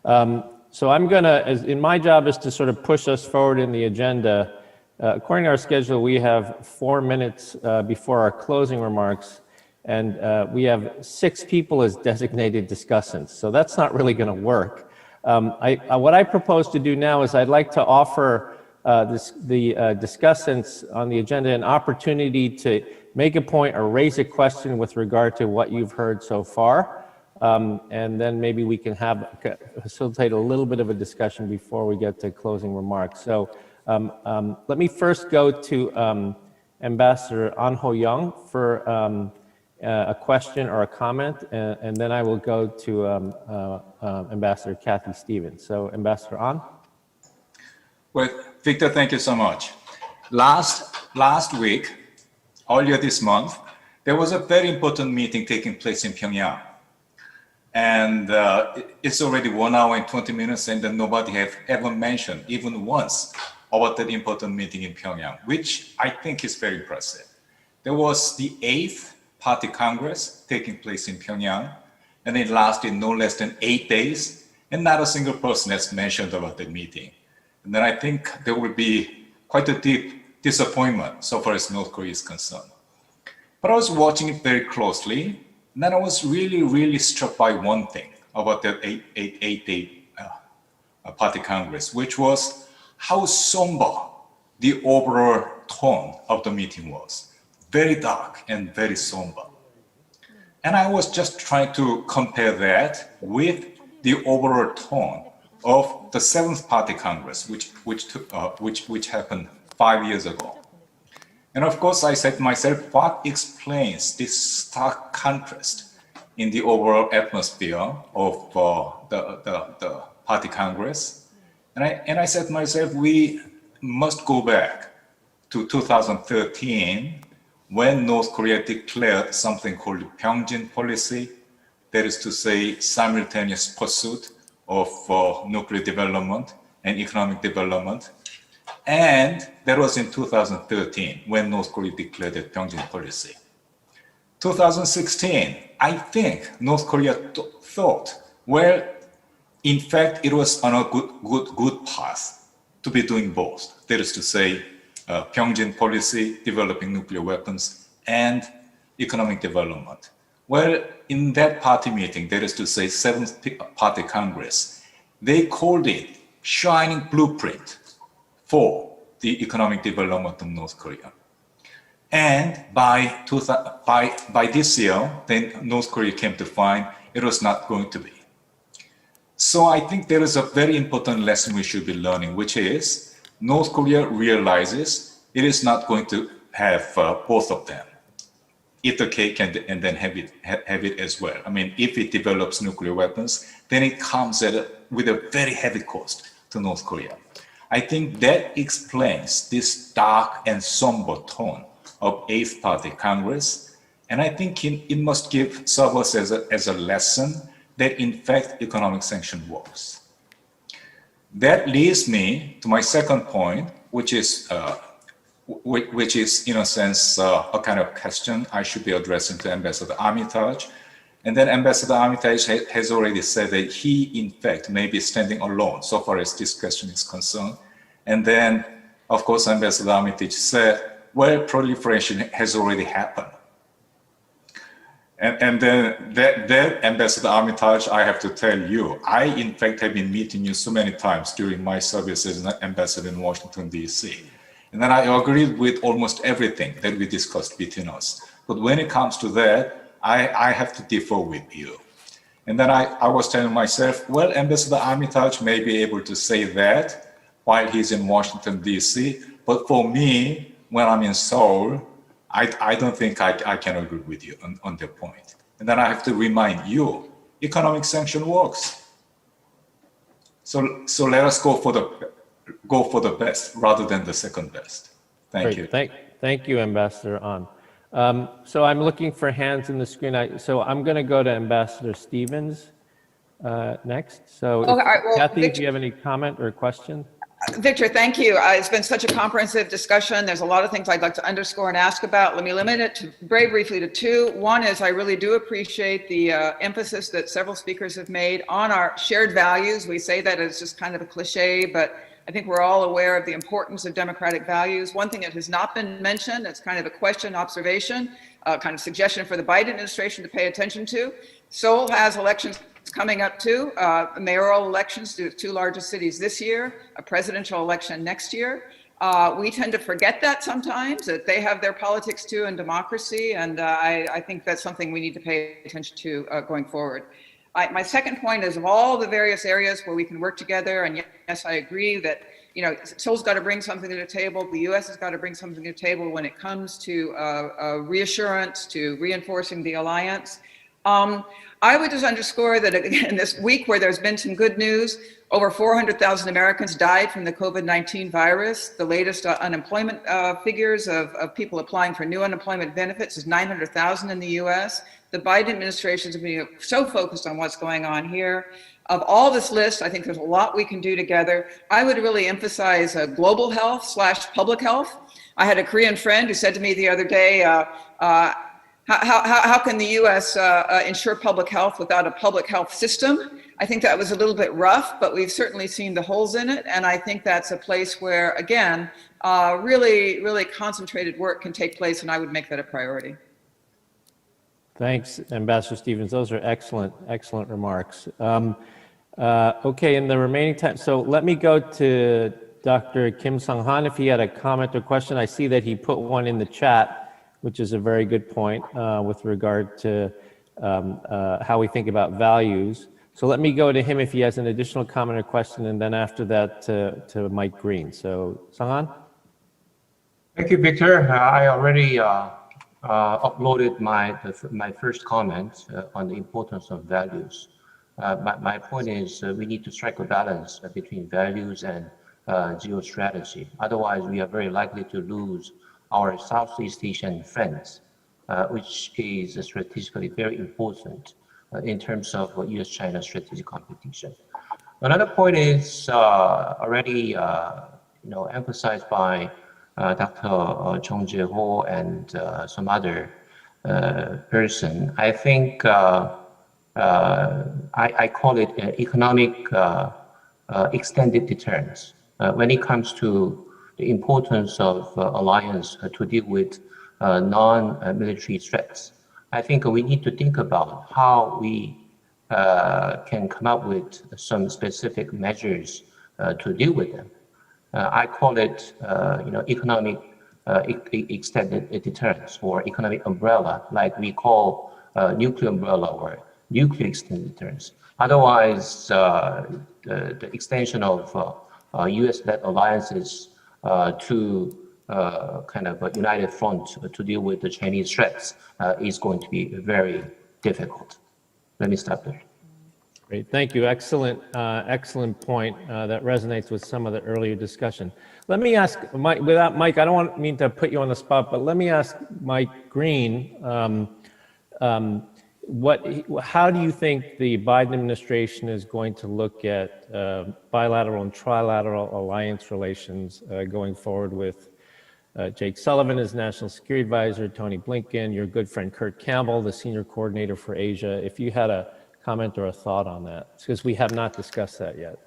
So I'm gonna, my job is to sort of push us forward in the agenda. According to our schedule, we have 4 minutes before our closing remarks, and we have 6 people as designated discussants. So that's not really gonna work. What I propose to do now is I'd like to offer the discussants on the agenda an opportunity to make a point or raise a question with regard to what you've heard so far. And then maybe we can facilitate a little bit of a discussion before we get to closing remarks. So let me first go to Ambassador Ahn Ho-young for a question or a comment, and then I will go to Ambassador Kathy Stevens. So Ambassador Ahn. Well, Victor, thank you so much. Last week, earlier this month, there was a very important meeting taking place in Pyongyang. And it's already 1 hour and 20 minutes, and then nobody have ever mentioned, even once, about that important meeting in Pyongyang, which I think is very impressive. There was the 8th Party Congress taking place in Pyongyang, and it lasted no less than 8 days, and not a single person has mentioned about that meeting. And then I think there will be quite a deep disappointment so far as North Korea is concerned. But I was watching it very closely, and then I was really, really struck by one thing about that 8-day Party Congress, which was how somber the overall tone of the meeting was. Very dark and very somber. And I was just trying to compare that with the overall tone of the Seventh Party Congress, which happened 5 years ago. And of course, I said to myself, what explains this stark contrast in the overall atmosphere of the Party Congress? And I said to myself, we must go back to 2013, when North Korea declared something called Byung-yeon policy, that is to say, simultaneous pursuit of nuclear development and economic development. And that was in 2013, when North Korea declared the Byung-yeon policy. 2016, I think North Korea thought, well, in fact, it was on a good path to be doing both. That is to say, Byung-yeon policy, developing nuclear weapons, and economic development. Well, in that party meeting, that is to say, Seventh Party Congress, they called it shining blueprint for the economic development of North Korea. And by this year, then North Korea came to find it was not going to be. So I think there is a very important lesson we should be learning, which is North Korea realizes it is not going to have both of them. Eat the cake and then have it as well. I mean, if it develops nuclear weapons, then it comes with a very heavy cost to North Korea. I think that explains this dark and somber tone of Eighth Party Congress. And I think it must serve us as a lesson that in fact economic sanction works. That leads me to my second point, which is in a sense a kind of question I should be addressing to Ambassador Armitage. And then Ambassador Armitage has already said that he, in fact, may be standing alone so far as this question is concerned. And then, of course, Ambassador Armitage said, well, proliferation has already happened. And then that Ambassador Armitage, I have to tell you, I, in fact, have been meeting you so many times during my service as an ambassador in Washington, D.C. And then I agreed with almost everything that we discussed between us. But when it comes to that, I have to differ with you. And then I was telling myself, well, Ambassador Armitage may be able to say that while he's in Washington, D.C. But for me, when I'm in Seoul, I don't think I can agree with you on that point. And then I have to remind you, economic sanction works. So let us go for the best rather than the second best. Thank you. Thank you, Ambassador Ahn. So I'm looking for hands in the screen. So I'm going to go to Ambassador Stevens next. So Okay, all right, well, Kathy, Victor, do you have any comment or question? Victor, thank you. It's been such a comprehensive discussion. There's a lot of things I'd like to underscore and ask about. Let me limit it to very briefly to two. One is I really do appreciate the emphasis that several speakers have made on our shared values. We say that as just kind of a cliche, but I think we're all aware of the importance of democratic values. One thing that has not been mentioned, it's kind of a question, observation, kind of suggestion for the Biden administration to pay attention to. Seoul has elections coming up too, mayoral elections to the two largest cities this year, a presidential election next year. We tend to forget that sometimes, that they have their politics too and democracy, and I think that's something we need to pay attention to going forward. My second point is of all the various areas where we can work together, and yes, I agree that Seoul's got to bring something to the table, the US has got to bring something to the table when it comes to reassurance, to reinforcing the alliance. I would just underscore that again, this week where there's been some good news, over 400,000 Americans died from the COVID-19 virus. The latest unemployment figures of people applying for new unemployment benefits is 900,000 in the US. The Biden administration has been so focused on what's going on here. Of all this list, I think there's a lot we can do together. I would really emphasize global health / public health. I had a Korean friend who said to me the other day, how can the US ensure public health without a public health system? I think that was a little bit rough, but we've certainly seen the holes in it. And I think that's a place where, again, really, really concentrated work can take place, and I would make that a priority. Thanks, Ambassador Stevens. Those are excellent, excellent remarks. Okay, in the remaining time, so let me go to Dr. Kim Sung-han if he had a comment or question. I see that he put one in the chat, which is a very good point with regard to how we think about values. So let me go to him if he has an additional comment or question, and then after that to Mike Green. So Sung-han? Thank you, Victor. I already uploaded my first comment on the importance of values. My point is we need to strike a balance between values and geostrategy. Otherwise, we are very likely to lose our Southeast Asian friends, which is strategically very important in terms of U.S.-China strategic competition. Another point is already emphasized by Dr. Chung Jae-ho and some other person. I think I call it economic extended deterrence. When it comes to the importance of alliance to deal with non-military threats, I think we need to think about how we can come up with some specific measures to deal with them. I call it, economic extended deterrence or economic umbrella, like we call nuclear umbrella or nuclear extended deterrence. Otherwise, the extension of U.S.-led alliances to kind of a united front to deal with the Chinese threats is going to be very difficult. Let me stop there. Great, thank you. Excellent, excellent point that resonates with some of the earlier discussion. Let me ask Mike, Mike, I don't mean to put you on the spot, but let me ask Mike Green, how do you think the Biden administration is going to look at bilateral and trilateral alliance relations going forward with Jake Sullivan as National Security Advisor, Tony Blinken, your good friend Kurt Campbell, the Senior Coordinator for Asia? If you had a comment or a thought on that, because we have not discussed that yet.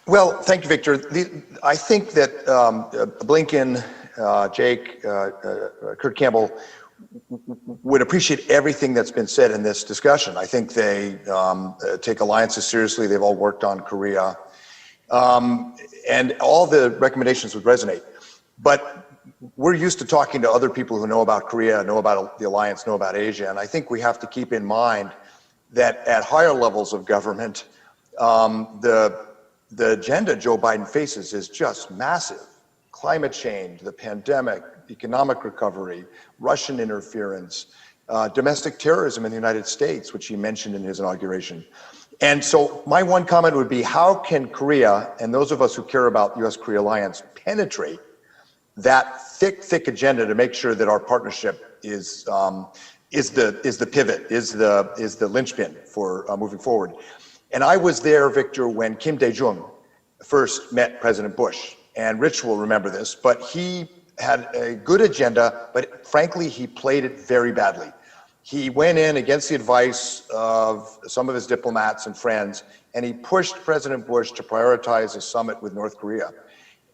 Well, thank you, Victor. I think that Blinken, Jake, Kurt Campbell would appreciate everything that's been said in this discussion. I think they take alliances seriously. They've all worked on Korea. And all the recommendations would resonate. But we're used to talking to other people who know about Korea, know about the alliance, know about Asia. And I think we have to keep in mind that at higher levels of government, the agenda Joe Biden faces is just massive. Climate change, the pandemic, economic recovery, Russian interference, domestic terrorism in the United States, which he mentioned in his inauguration. And so my one comment would be, how can Korea, and those of us who care about U.S.-Korea alliance, penetrate that thick agenda to make sure that our partnership is the pivot, is the linchpin for moving forward. And I was there, Victor, when Kim Dae-jung first met President Bush. And Rich will remember this, but he had a good agenda, but frankly, he played it very badly. He went in against the advice of some of his diplomats and friends, and he pushed President Bush to prioritize a summit with North Korea.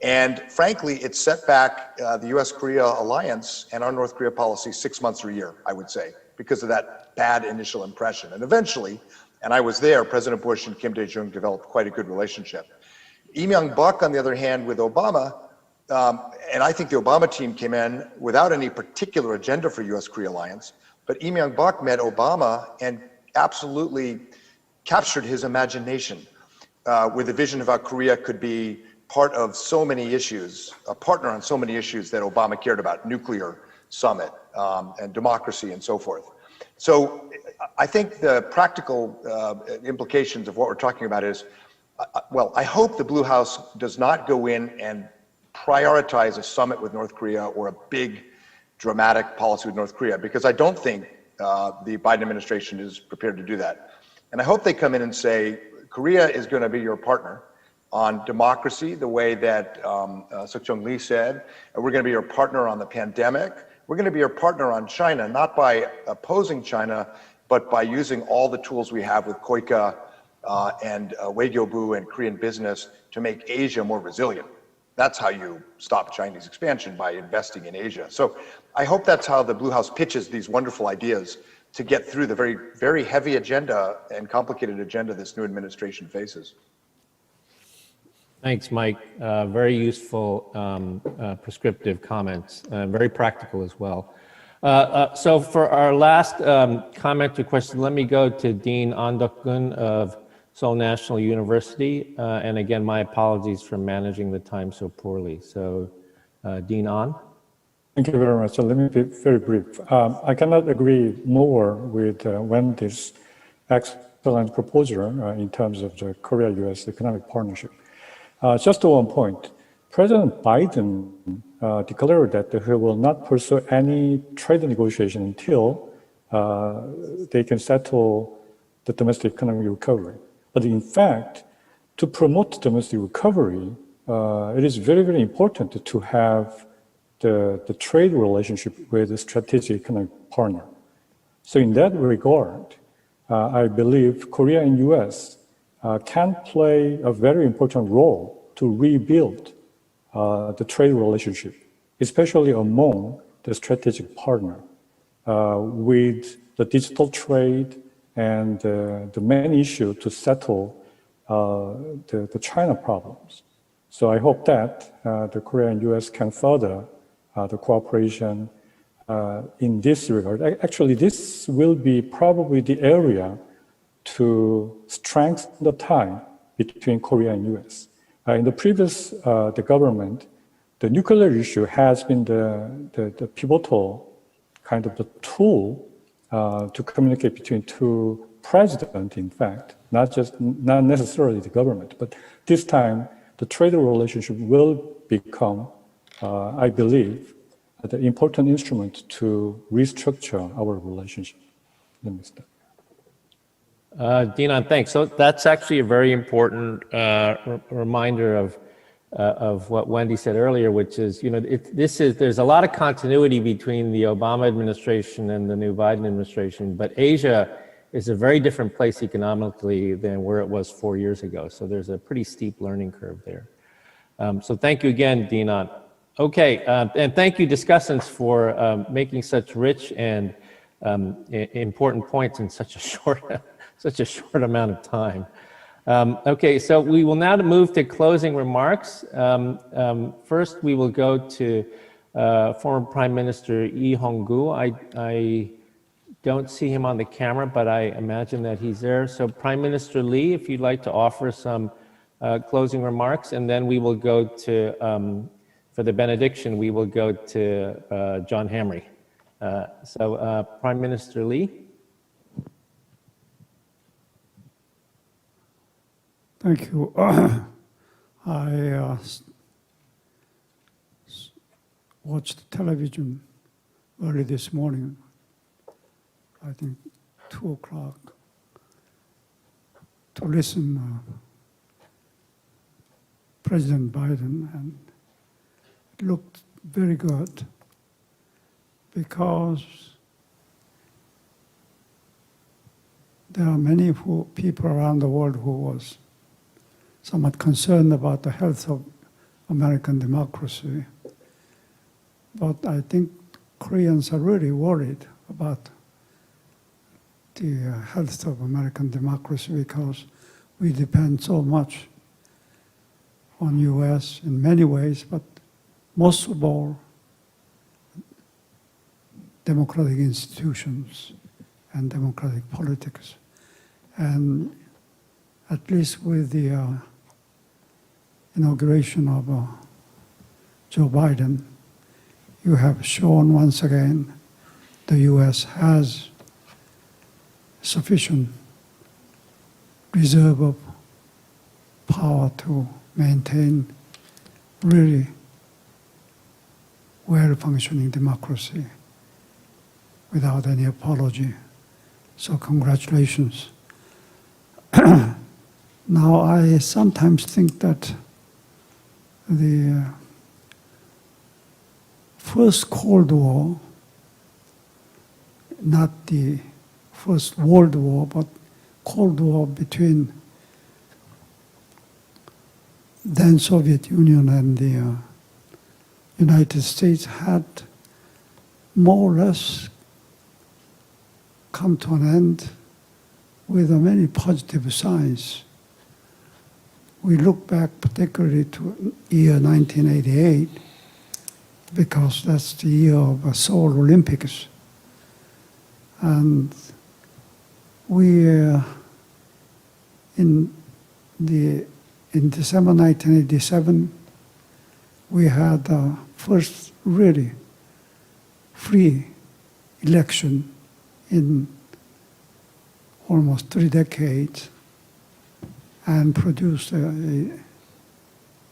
And frankly, it set back the U.S.-Korea alliance and our North Korea policy 6 months or a year, I would say, because of that bad initial impression. And eventually, and I was there, President Bush and Kim Dae-jung developed quite a good relationship. Lee Myung-bak, on the other hand, with Obama, and I think the Obama team came in without any particular agenda for U.S.-Korea alliance, but Lee Myung-bak met Obama and absolutely captured his imagination with a vision of how Korea could be part of so many issues, a partner on so many issues that Obama cared about, nuclear summit and democracy and so forth. So I think the practical implications of what we're talking about is, well, I hope the Blue House does not go in and prioritize a summit with North Korea or a big dramatic policy with North Korea, because I don't think the Biden administration is prepared to do that. And I hope they come in and say, Korea is going to be your partner on democracy, the way that Sook Jong said, and we're going to be your partner on the pandemic. We're going to be your partner on China, not by opposing China, but by using all the tools we have with KOICA and Waegyobu and Korean business to make Asia more resilient. That's how you stop Chinese expansion, by investing in Asia. So I hope that's how the Blue House pitches these wonderful ideas to get through the very, very heavy agenda and complicated agenda this new administration faces. Thanks, Mike. Very useful, prescriptive comments, very practical as well. So for our last comment or question, let me go to Dean Ahn Duk-gun of Seoul National University. And again, my apologies for managing the time so poorly. So Dean Ahn. Thank you very much. So let me be very brief. I cannot agree more with Wendy's excellent proposal in terms of the Korea-US economic partnership. Just to one point, President Biden declared that he will not pursue any trade negotiation until they can settle the domestic economic recovery. But in fact, to promote domestic recovery, it is very, very important to have the trade relationship with a strategic economic partner. So in that regard, I believe Korea and US can play a very important role to rebuild the trade relationship, especially among the strategic partner, with the digital trade and the main issue to settle the China problems. So I hope that the Korea and US can further the cooperation in this regard. Actually, this will be probably the area to strengthen the tie between Korea and US. In the previous the government, the nuclear issue has been the pivotal kind of the tool to communicate between two presidents, in fact, not necessarily the government. But this time, the trade relationship will become, I believe, the important instrument to restructure our relationship. Let me stop. Dean Ahn, thanks. So that's actually a very important reminder of what Wendy said earlier, which is, there's a lot of continuity between the Obama administration and the new Biden administration, but Asia is a very different place economically than where it was 4 years ago. So there's a pretty steep learning curve there. So thank you again, Dean Ahn. Okay, and thank you, discussants, for making such rich and important points in such a short amount of time. Okay, so we will now move to closing remarks. First, we will go to former Prime Minister Lee Hong-koo. I don't see him on the camera, but I imagine that he's there. So Prime Minister Lee, if you'd like to offer some closing remarks, and then we will go to, for the benediction, we will go to John Hamre. So Prime Minister Lee. Thank you. I watched television early this morning, I think 2 o'clock, to listen President Biden, and it looked very good because there are many people around the world who was somewhat concerned about the health of American democracy. But I think Koreans are really worried about the health of American democracy because we depend so much on US in many ways, but most of all, democratic institutions and democratic politics. And at least with the inauguration of Joe Biden, you have shown once again the US has sufficient reserve of power to maintain really well-functioning democracy without any apology. So congratulations. Now, I sometimes think that the first Cold War, not the First World War, but Cold War between then Soviet Union and the United States had more or less come to an end with many positive signs. we look back particularly to year 1988 because that's the year of Seoul Olympics. And we, in December 1987, we had the first really free election in almost 3 decades and produced a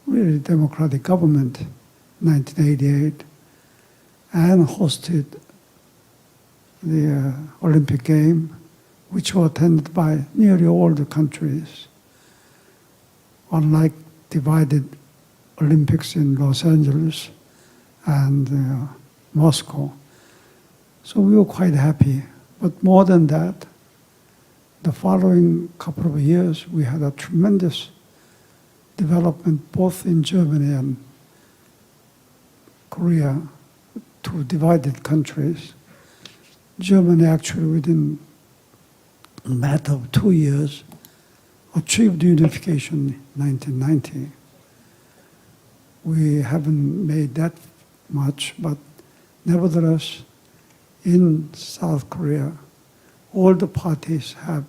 really democratic government in 1988 and hosted the Olympic Games, which were attended by nearly all the countries, unlike divided Olympics in Los Angeles and Moscow. So we were quite happy. But more than that, the following couple of years, we had a tremendous development both in Germany and Korea, two divided countries. Germany actually within a matter of 2 years achieved unification in 1990. We haven't made that much, but nevertheless, in South Korea, all the parties have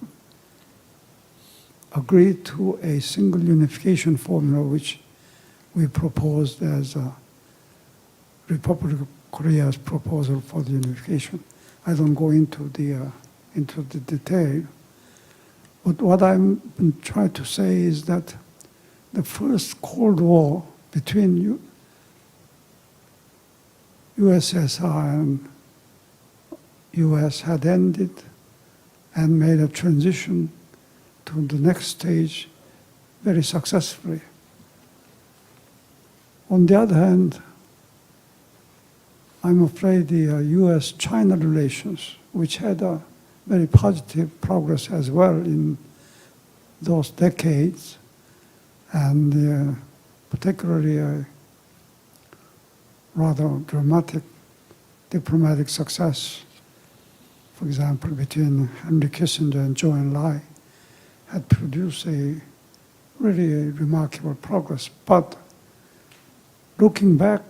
agreed to a single unification formula, which we proposed as a Republic of Korea's proposal for the unification. I don't go into the detail, but what I'm trying to say is that the first Cold War between USSR and US had ended and made a transition to the next stage very successfully. On the other hand, I'm afraid the US-China relations, which had a very positive progress as well in those decades, and particularly a rather dramatic diplomatic success, for example, between Henry Kissinger and Zhou Enlai, had produced a really remarkable progress. But looking back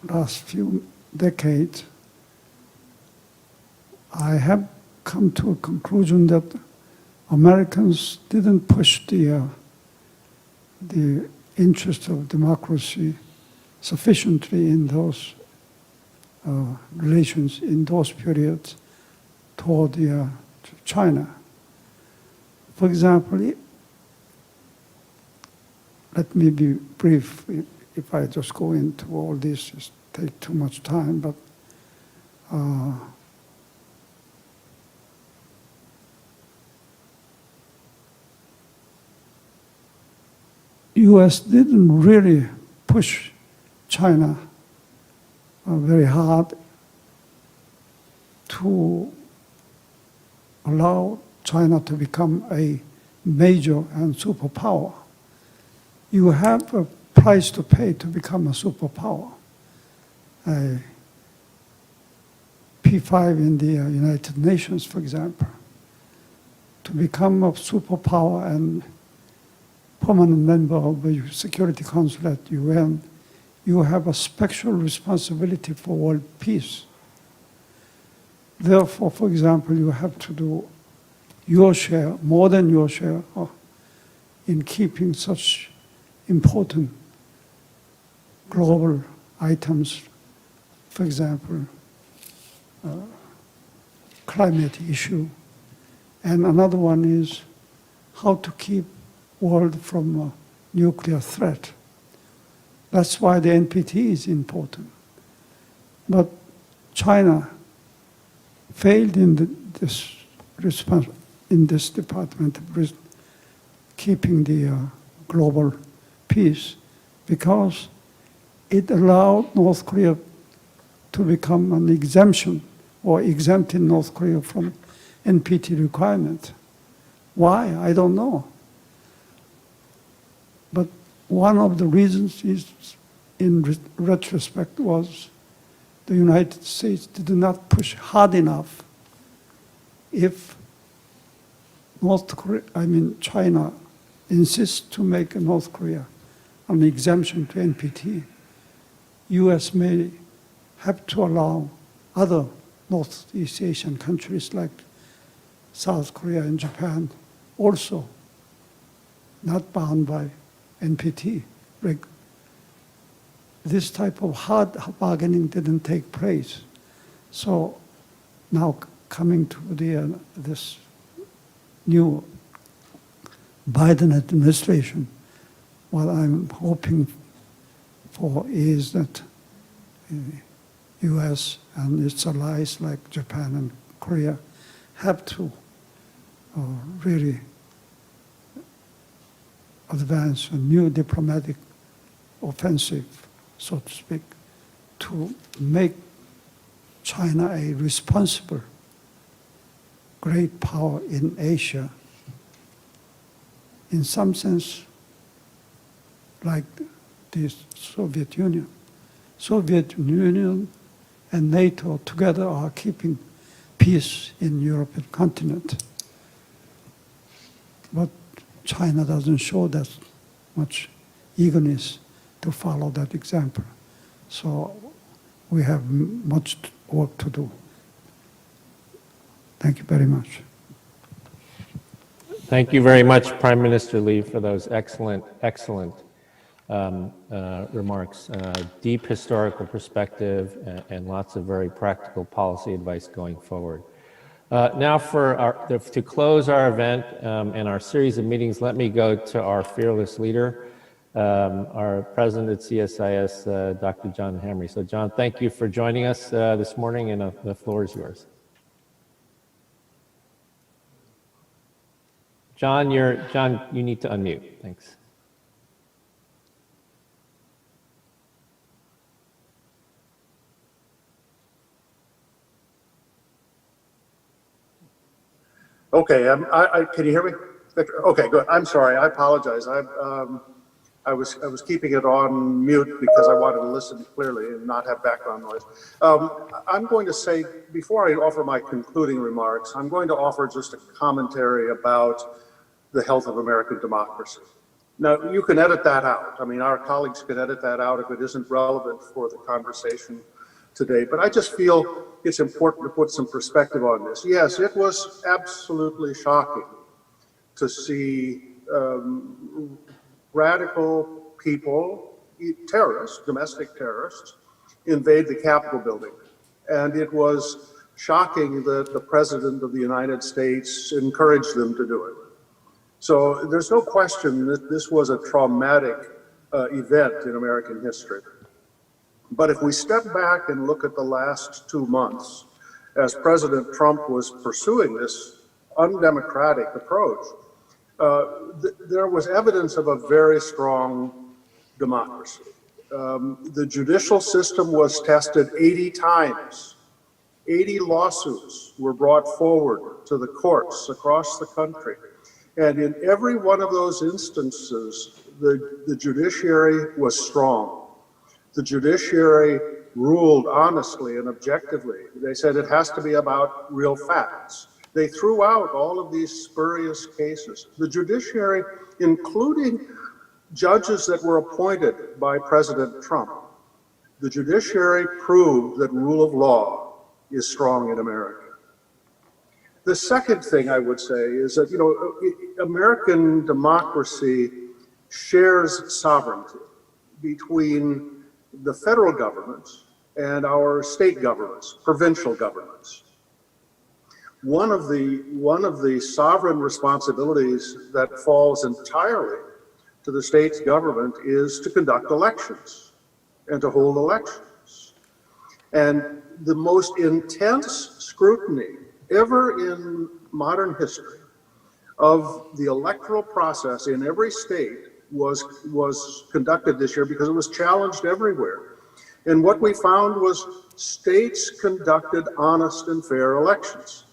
last few decades, I have come to a conclusion that Americans didn't push the interest of democracy sufficiently in those relations in those periods toward China. For example, let me be brief. If I just go into all this, it take too much time, but US didn't really push China very hard to allow China to become a major and superpower. You have a price to pay to become a superpower. A P5 in the United Nations, for example. To become a superpower and permanent member of the Security Council at UN, you have a special responsibility for world peace. Therefore, for example, you have to do your share, more than your share, in keeping such important global items, for example, climate issue. And another one is how to keep world from a nuclear threat. That's why the NPT is important. But China failed in this department of keeping the global peace because it allowed North Korea to become an exemption or exempted North Korea from NPT requirement. Why? I don't know. But one of the reasons is, in retrospect, was the United States did not push hard enough. If China insists to make North Korea an exemption to NPT, U.S. may have to allow other Northeast Asian countries like South Korea and Japan also not bound by NPT. This type of hard bargaining didn't take place. So now coming to this new Biden administration, what I'm hoping for is that the U.S. and its allies like Japan and Korea have to really advance a new diplomatic offensive, so to speak, to make China a responsible great power in Asia, in some sense like the Soviet Union. Soviet Union and NATO together are keeping peace in European continent. But China doesn't show that much eagerness to follow that example. So we have much work to do. Thank you very much. Thank you very much, Prime Minister Lee, for those excellent remarks. Deep historical perspective and lots of very practical policy advice going forward. Now to close our event and our series of meetings, let me go to our fearless leader, our president at CSIS, Dr. John Hamre. So John, thank you for joining us this morning, and the floor is yours. John, you need to unmute. Thanks. Okay, can you hear me, Victor? Okay, good. I'm sorry. I apologize. I was keeping it on mute because I wanted to listen clearly and not have background noise. I'm going to say, before I offer my concluding remarks, I'm going to offer just a commentary about the health of American democracy. Now, you can edit that out. I mean, our colleagues can edit that out if it isn't relevant for the conversation today, but I just feel it's important to put some perspective on this. Yes, it was absolutely shocking to see radical people, terrorists, domestic terrorists, invade the Capitol building. And it was shocking that the President of the United States encouraged them to do it. So there's no question that this was a traumatic event in American history. But if we step back and look at the last 2 months, as President Trump was pursuing this undemocratic approach, there was evidence of a very strong democracy. The judicial system was tested 80 times. 80 lawsuits were brought forward to the courts across the country. And in every one of those instances, the judiciary was strong. The judiciary ruled honestly and objectively. They said it has to be about real facts. They threw out all of these spurious cases. The judiciary, including judges that were appointed by President Trump, the judiciary proved that rule of law is strong in America. The second thing I would say is that, American democracy shares sovereignty between the federal government and our state governments, provincial governments. One of the sovereign responsibilities that falls entirely to the state's government is to conduct elections and to hold elections. And the most intense scrutiny ever in modern history of the electoral process in every state was conducted this year because it was challenged everywhere. And what we found was states conducted honest and fair elections.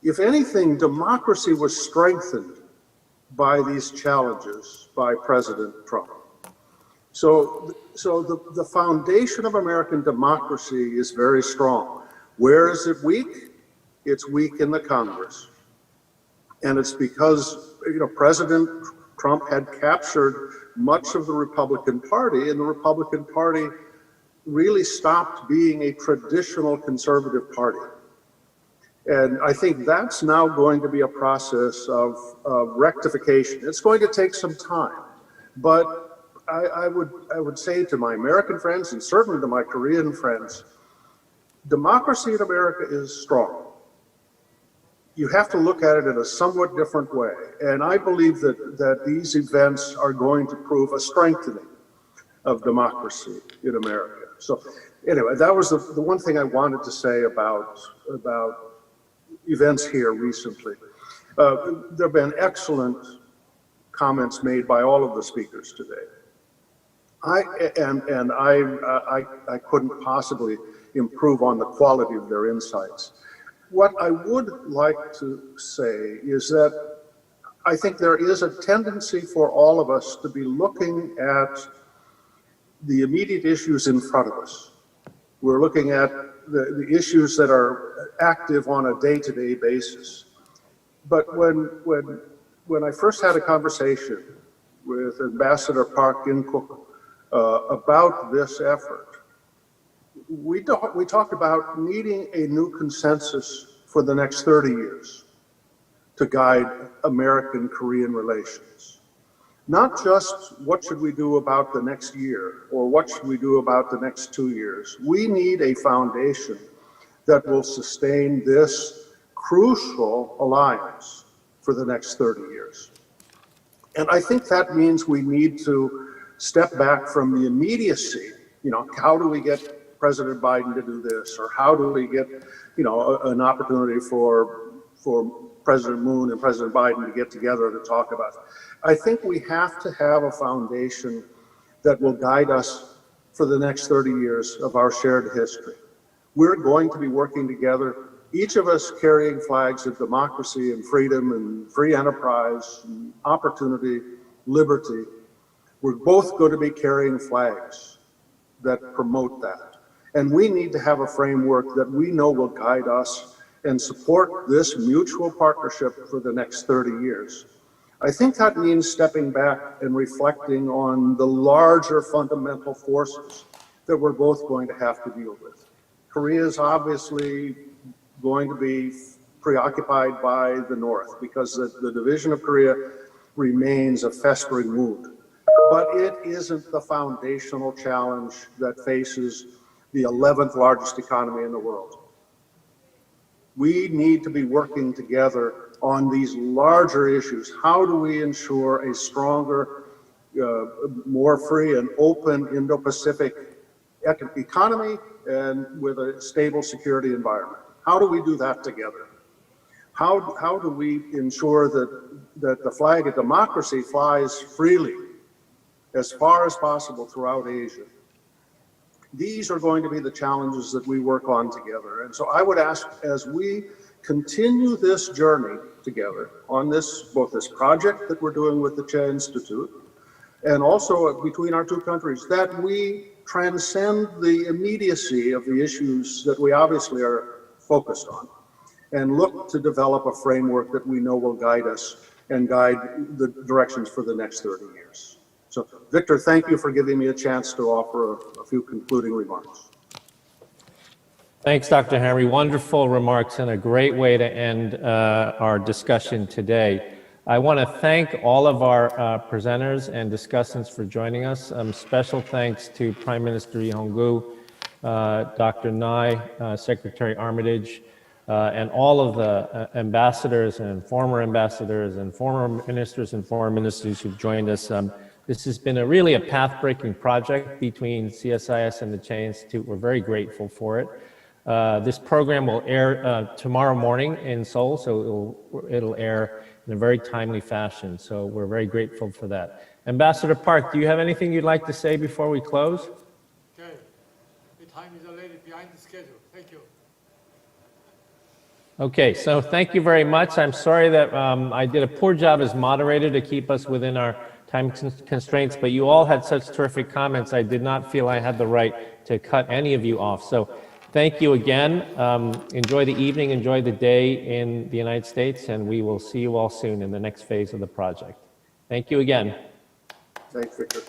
If anything, democracy was strengthened by these challenges by President Trump. So the foundation of American democracy is very strong. Where is it weak? It's weak in the Congress. And it's because President Trump had captured much of the Republican Party, and the Republican Party really stopped being a traditional conservative party. And I think that's now going to be a process of rectification. It's going to take some time, but I would say to my American friends, and certainly to my Korean friends, democracy in America is strong. You have to look at it in a somewhat different way. And I believe that these events are going to prove a strengthening of democracy in America. So anyway, that was the one thing I wanted to say about events here recently. There have been excellent comments made by all of the speakers today. I couldn't possibly improve on the quality of their insights. What I would like to say is that I think there is a tendency for all of us to be looking at the immediate issues in front of us. We're looking at the issues that are active on a day-to-day basis. But when I first had a conversation with Ambassador Park In-kook about this effort, we talked about needing a new consensus for the next 30 years to guide American-Korean relations. Not just what should we do about the next year or what should we do about the next 2 years. We need a foundation that will sustain this crucial alliance for the next 30 years. And I think that means we need to step back from the immediacy. How do we get President Biden to do this? Or how do we get, an opportunity for President Moon and President Biden to get together to talk about it? I think we have to have a foundation that will guide us for the next 30 years of our shared history. We're going to be working together, each of us carrying flags of democracy and freedom and free enterprise and opportunity, liberty. We're both going to be carrying flags that promote that. And we need to have a framework that we know will guide us and support this mutual partnership for the next 30 years. I think that means stepping back and reflecting on the larger fundamental forces that we're both going to have to deal with. Korea is obviously going to be preoccupied by the North because the division of Korea remains a festering wound. But it isn't the foundational challenge that faces the 11th largest economy in the world. We need to be working together on these larger issues. How do we ensure a stronger, more free and open Indo-Pacific economy and with a stable security environment? How do we do that together? How do we ensure that the flag of democracy flies freely as far as possible throughout Asia? These are going to be the challenges that we work on together. And so I would ask, as we continue this journey together on both this project that we're doing with the Chey Institute and also between our two countries, that we transcend the immediacy of the issues that we obviously are focused on and look to develop a framework that we know will guide us and guide the directions for the next 30 years. So, Victor, thank you for giving me a chance to offer a few concluding remarks. Thanks, Dr. Henry. Wonderful remarks and a great way to end our discussion today. I want to thank all of our presenters and discussants for joining us. Special thanks to Prime Minister Lee Hong-koo, Dr. Nye, Secretary Armitage, and all of the ambassadors and former ministers and foreign ministers who've joined us. This has been really a path-breaking project between CSIS and the Chey Institute. We're very grateful for it. This program will air tomorrow morning in Seoul, so it'll air in a very timely fashion. So we're very grateful for that. Ambassador Park, do you have anything you'd like to say before we close? Okay. The time is already behind the schedule. Thank you. Okay, so thank you very much. I'm sorry that I did a poor job as moderator to keep us within our time constraints, but you all had such terrific comments. I did not feel I had the right to cut any of you off. So thank you again. Enjoy the evening, enjoy the day in the United States, and we will see you all soon in the next phase of the project. Thank you again. Thanks, Victor.